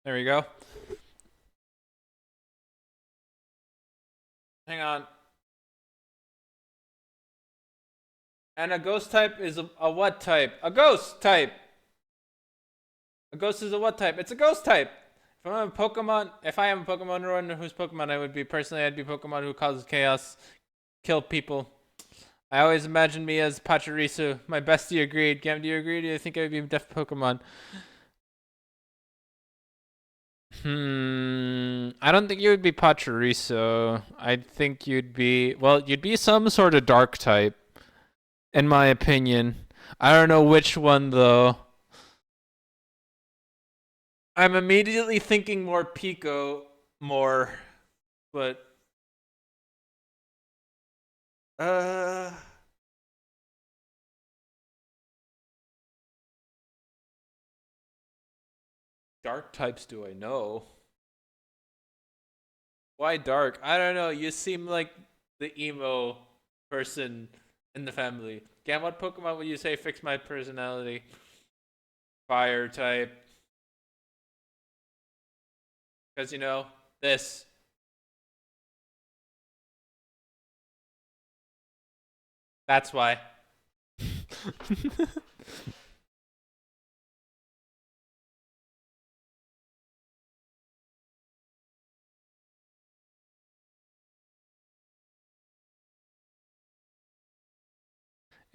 There we go. Hang on. And a ghost type is a what type? A ghost type. A ghost is a what type? It's a ghost type. If I'm a Pokemon, if I am a Pokemon runner whose Pokemon I would be personally, I'd be Pokemon who causes chaos, kill people. I always imagined me as Pachirisu. My bestie agreed. Gam, do you agree? Do you think I would be a deaf Pokemon? I don't think you would be Pachirisu. I think you'd be, well, you'd be some sort of dark type, in my opinion. I don't know which one though. I'm immediately thinking more Pico, more, but uh, dark types do I know? Why dark? I don't know. You seem like the emo person in the family. Gam, what Pokemon would you say fix my personality? Fire type. Because, you know, this. That's why.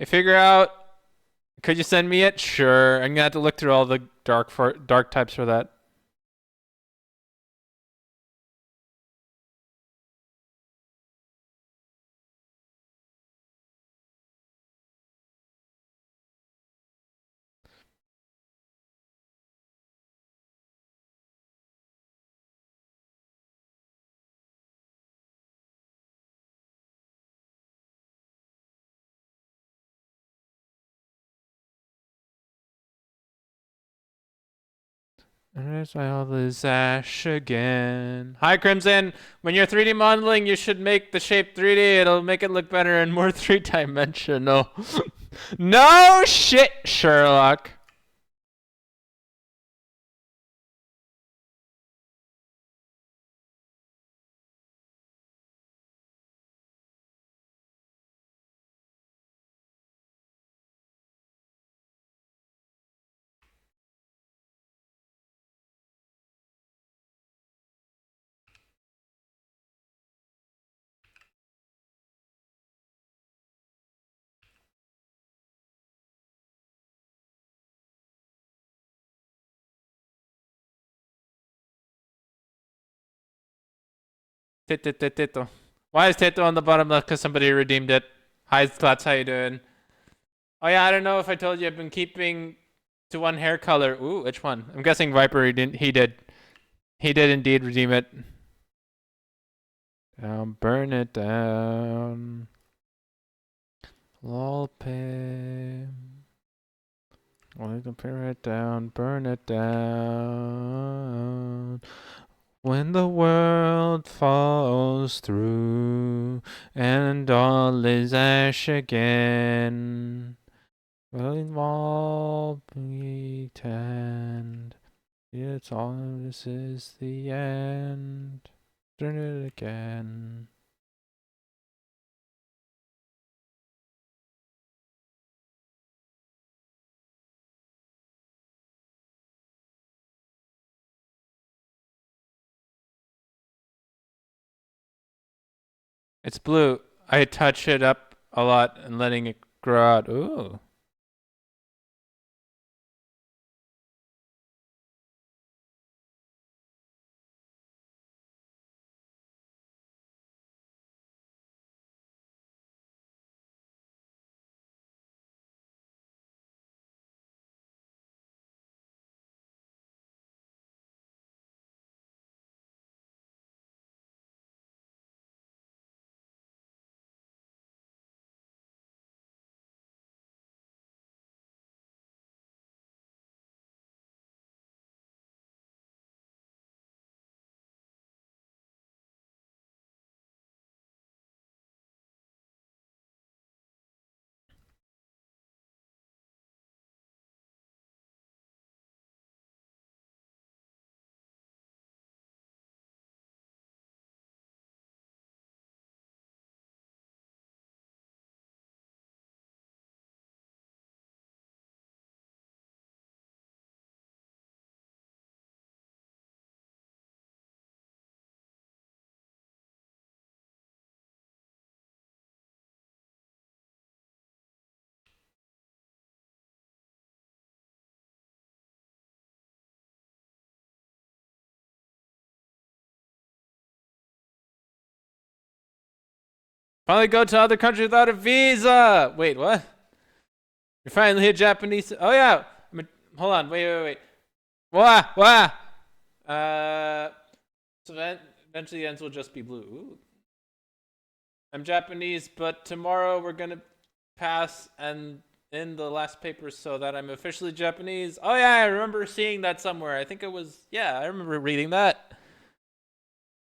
I figure out. Could you send me it? Sure. I'm gonna have to look through all the dark types for that. There's all this ash again. Hi, Crimson. When you're 3D modeling, you should make the shape 3D. It'll make it look better and more three-dimensional. No shit, Sherlock. Tito. Why is Tito on the bottom left? Because somebody redeemed it. Hi, Klutz. How you doing? Oh yeah, I don't know if I told you I've been keeping to one hair color. Ooh, which one? I'm guessing Viper. He did. He did indeed redeem it. Burn it down. Lol pay. Burn it down. Burn it down. When the world falls through and all is ash again, we'll all be tanned. It's all, this is the end. Turn it again. It's blue. I touch it up a lot and letting it grow out. Ooh. Finally go to other countries without a visa. Wait, what? You're finally a Japanese. Oh yeah. Hold on. Wait. Wah. So eventually the ends will just be blue. Ooh. I'm Japanese, but tomorrow we're gonna pass and in the last paper so that I'm officially Japanese. Oh yeah, I remember seeing that somewhere. I think it was I remember reading that.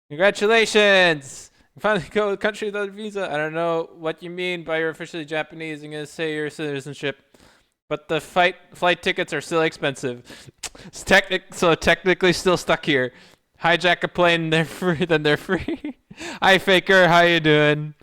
Congratulations! You finally go to a country without a visa. I don't know what you mean by you're officially Japanese. I'm gonna say your citizenship. But the flight tickets are still expensive. So technically still stuck here. Hijack a plane, they're free, then they're free. Hi Faker, how you doing?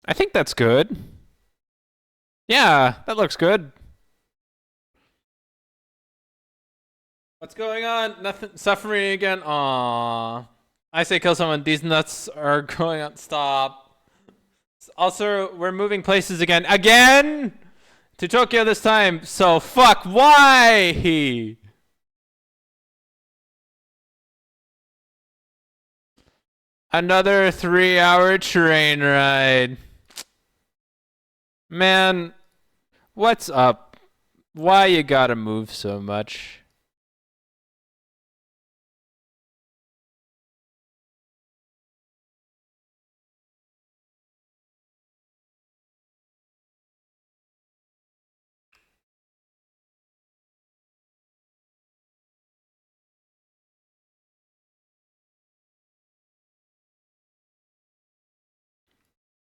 I think that's good. Yeah, that looks good. What's going on? Nothing. Suffering again? Aww. I say kill someone. These nuts are going on. Stop. Also, we're moving places again. Again? To Tokyo this time. So fuck. Why? Another 3-hour train ride. Man, what's up? Why you gotta move so much?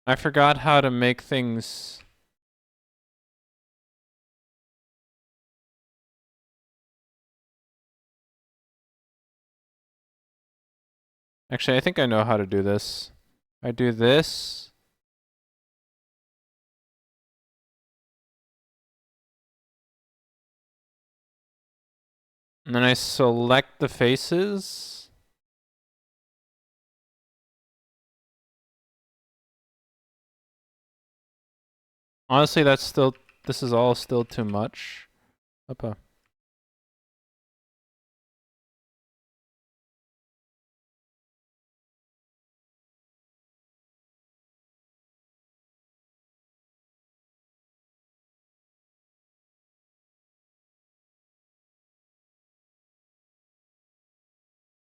I forgot how to make things. Actually, I think I know how to do this. I do this. And then I select the faces. Honestly, this is all still too much. Oppa.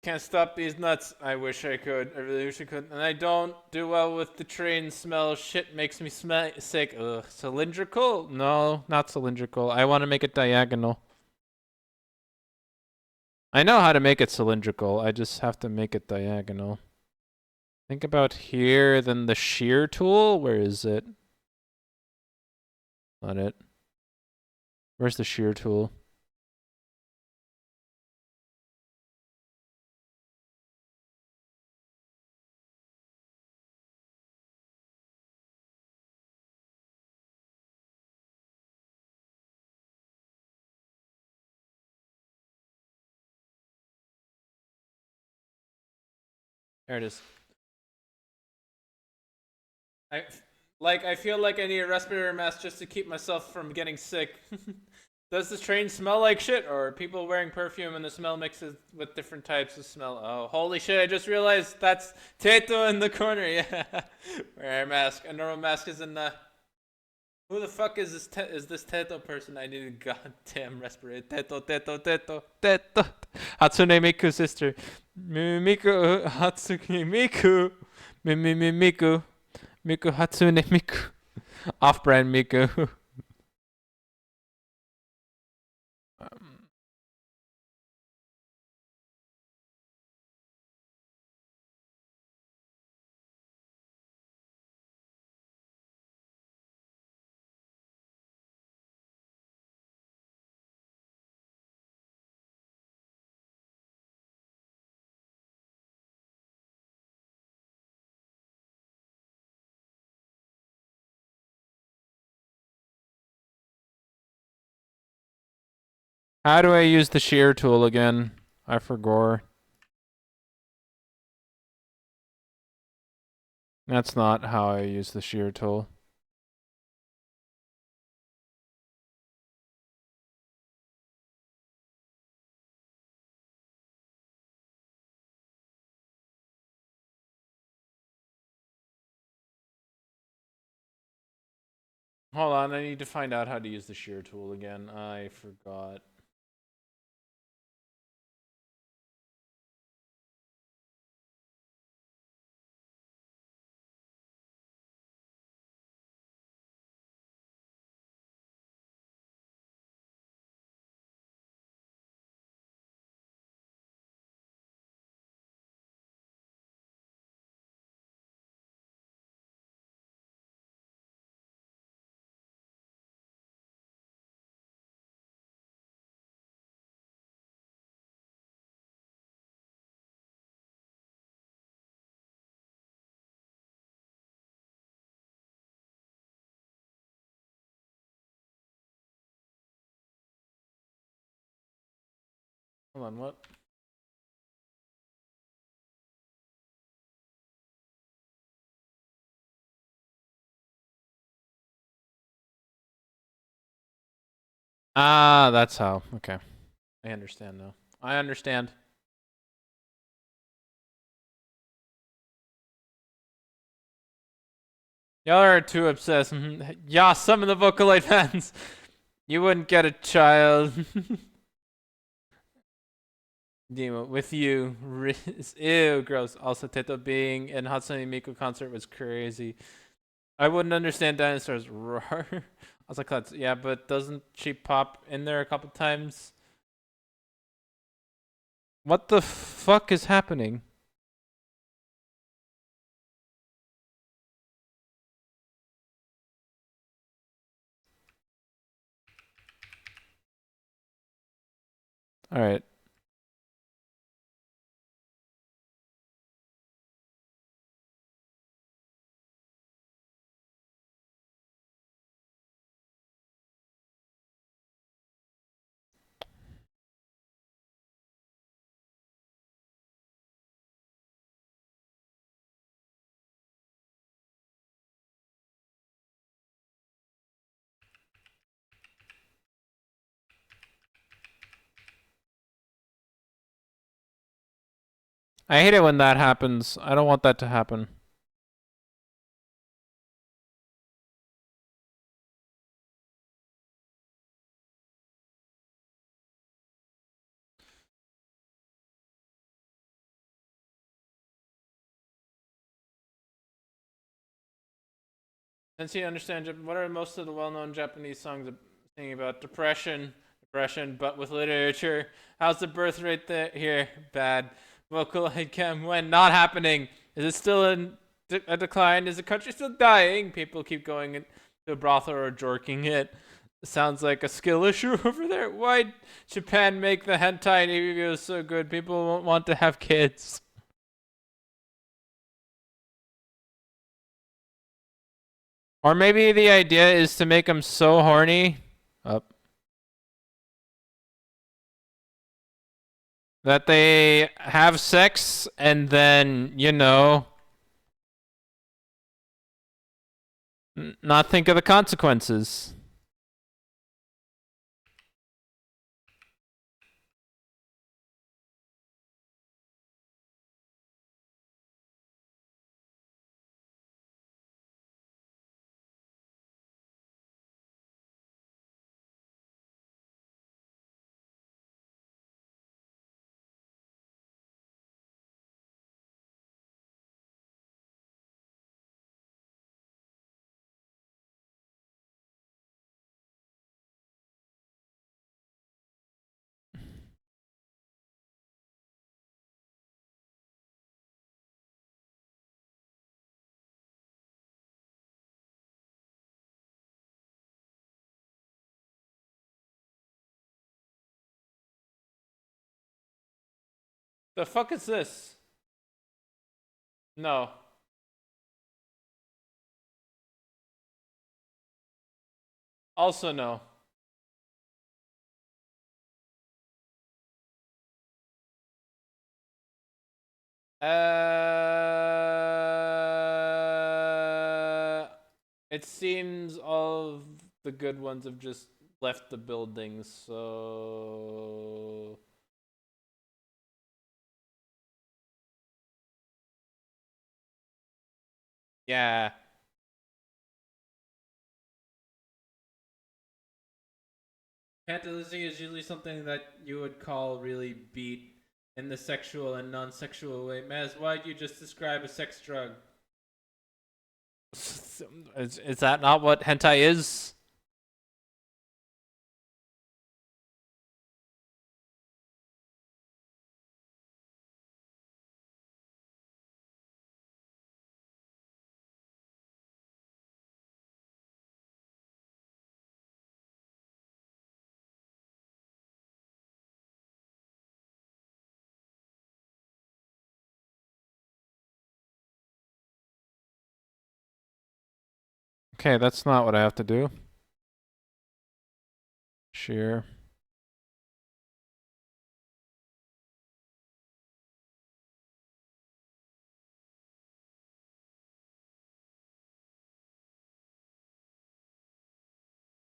Can't stop these nuts. I wish I could. I really wish I could. And I don't do well with the train smell. Shit makes me smell sick. Ugh. Cylindrical? No, not cylindrical. I want to make it diagonal. I know how to make it cylindrical. I just have to make it diagonal. Think about here, then the shear tool. Where is it? Not it. Where's the shear tool? There it is. I feel like I need a respirator mask just to keep myself from getting sick. Does this train smell like shit, or are people wearing perfume and the smell mixes with different types of smell? Oh, holy shit! I just realized that's Teto in the corner. Yeah, wear a mask. A normal mask is in the. Who the fuck is this? Is this Teto person? I need a goddamn respirator. Teto. Hatsune Miku's sister. Miku Hatsune Miku. Miku. Miku Hatsune Miku. Off-brand Miku. Um, How do I use the shear tool again? I forgot. That's not how I use the shear tool. Hold on, I need to find out how to use the shear tool again. I forgot. Hold on, what? Ah, that's how. Okay. I understand now. I understand. Y'all are too obsessed. Yeah, some of the Vocaloid fans. You wouldn't get a child. Demo with you. Ew, gross. Also, Teto being in Hatsune Miku concert was crazy. I wouldn't understand dinosaurs roar. I was like, yeah, but doesn't she pop in there a couple times? What the fuck is happening? All right. I hate it when that happens. I don't want that to happen. Since you understand, what are most of the well-known Japanese songs singing about depression, but with literature? How's the birth rate here? Bad. Vocaloid cam when not happening. Is it still in a decline? Is the country still dying? People keep going to a brothel or jorking it. Sounds like a skill issue over there. Why Japan make the hentai videos so good? People won't want to have kids. Or maybe the idea is to make them so horny up that they have sex and then, not think of the consequences. The fuck is this? No. Also no. It seems all of the good ones have just left the building, so yeah. Fantasy is usually something that you would call really beat in the sexual and non-sexual way. Maz, why'd you just describe a sex drug? Is that not what hentai is? Okay, that's not what I have to do. Sure.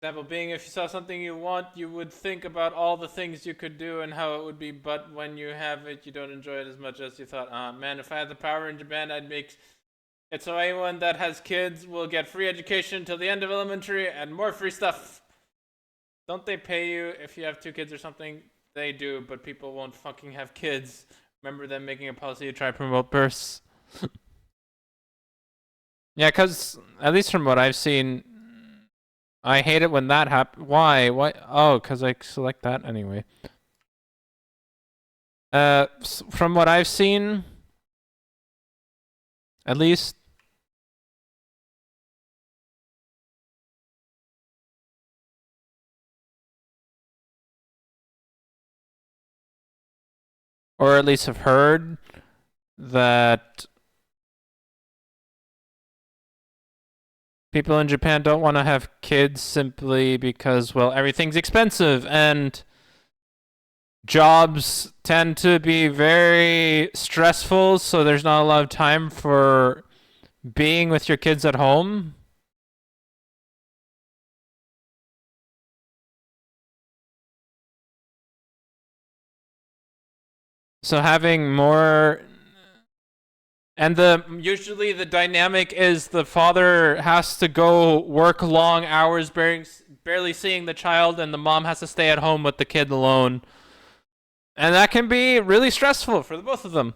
Example being, if you saw something you want, you would think about all the things you could do and how it would be, but when you have it, you don't enjoy it as much as you thought. Man, if I had the power in Japan, I'd make it so anyone that has kids will get free education till the end of elementary and more free stuff. Don't they pay you if you have 2 kids or something? They do, but people won't fucking have kids. Remember them making a policy to try to promote births? Yeah, because at least from what I've seen, I hate it when that happens. Why? Why? Oh, because I select that anyway. From what I've seen, at least, or at least have heard that people in Japan don't want to have kids simply because, well, everything's expensive and jobs tend to be very stressful, so there's not a lot of time for being with your kids at home. So having more, and usually the dynamic is the father has to go work long hours, barely seeing the child, and the mom has to stay at home with the kid alone. And that can be really stressful for the both of them.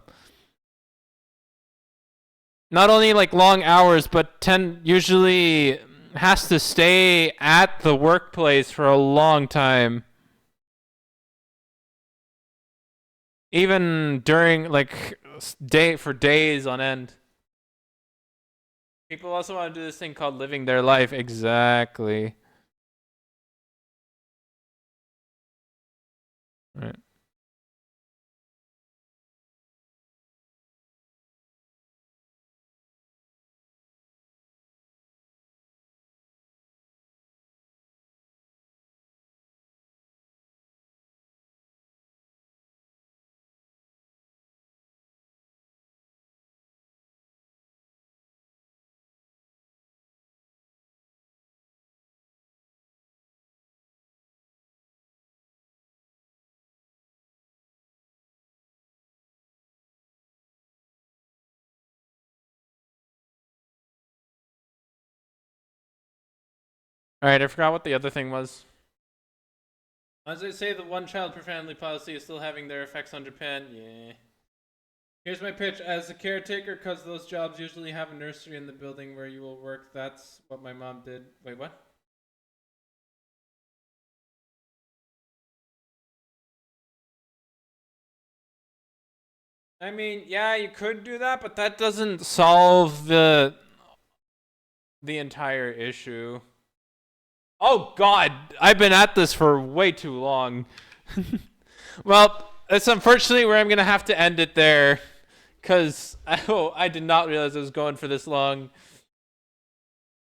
Not only like long hours, but usually has to stay at the workplace for a long time. Even during like for days on end. People also want to do this thing called living their life. Exactly. Right. Alright, I forgot what the other thing was. As I say, the one child per family policy is still having their effects on Japan. Yeah. Here's my pitch. As a caretaker, because those jobs usually have a nursery in the building where you will work, that's what my mom did. Wait, what? I mean, yeah, you could do that, but that doesn't solve the entire issue. Oh god, I've been at this for way too long. Well, that's unfortunately where I'm going to have to end it there. Because I did not realize I was going for this long.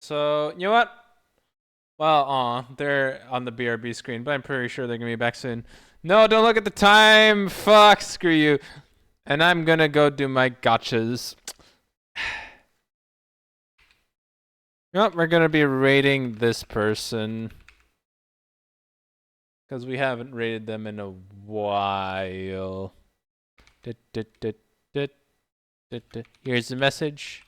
So, you know what? Well, they're on the BRB screen, but I'm pretty sure they're going to be back soon. No, don't look at the time. Fuck, screw you. And I'm going to go do my gotchas. Yep, we're going to be rating this person. Because we haven't rated them in a while. Here's the message.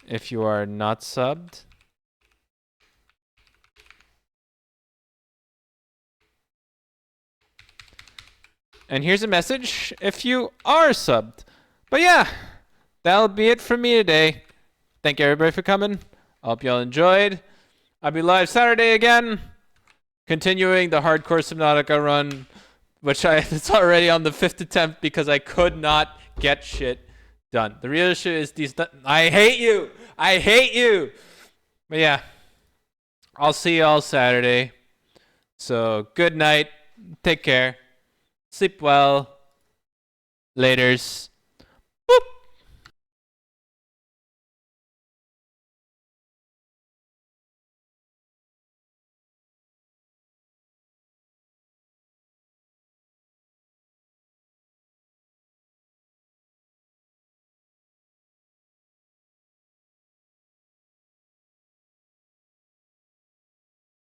If you are not subbed. And here's a message if you are subbed. But yeah, that'll be it from me today. Thank you everybody for coming. I hope y'all enjoyed. I'll be live Saturday again. Continuing the hardcore Subnautica run, which it's already on the 5th attempt because I could not get shit done. The real issue is I hate you. I hate you. But yeah, I'll see y'all Saturday. So good night. Take care. Sleep well. Laters. Boop.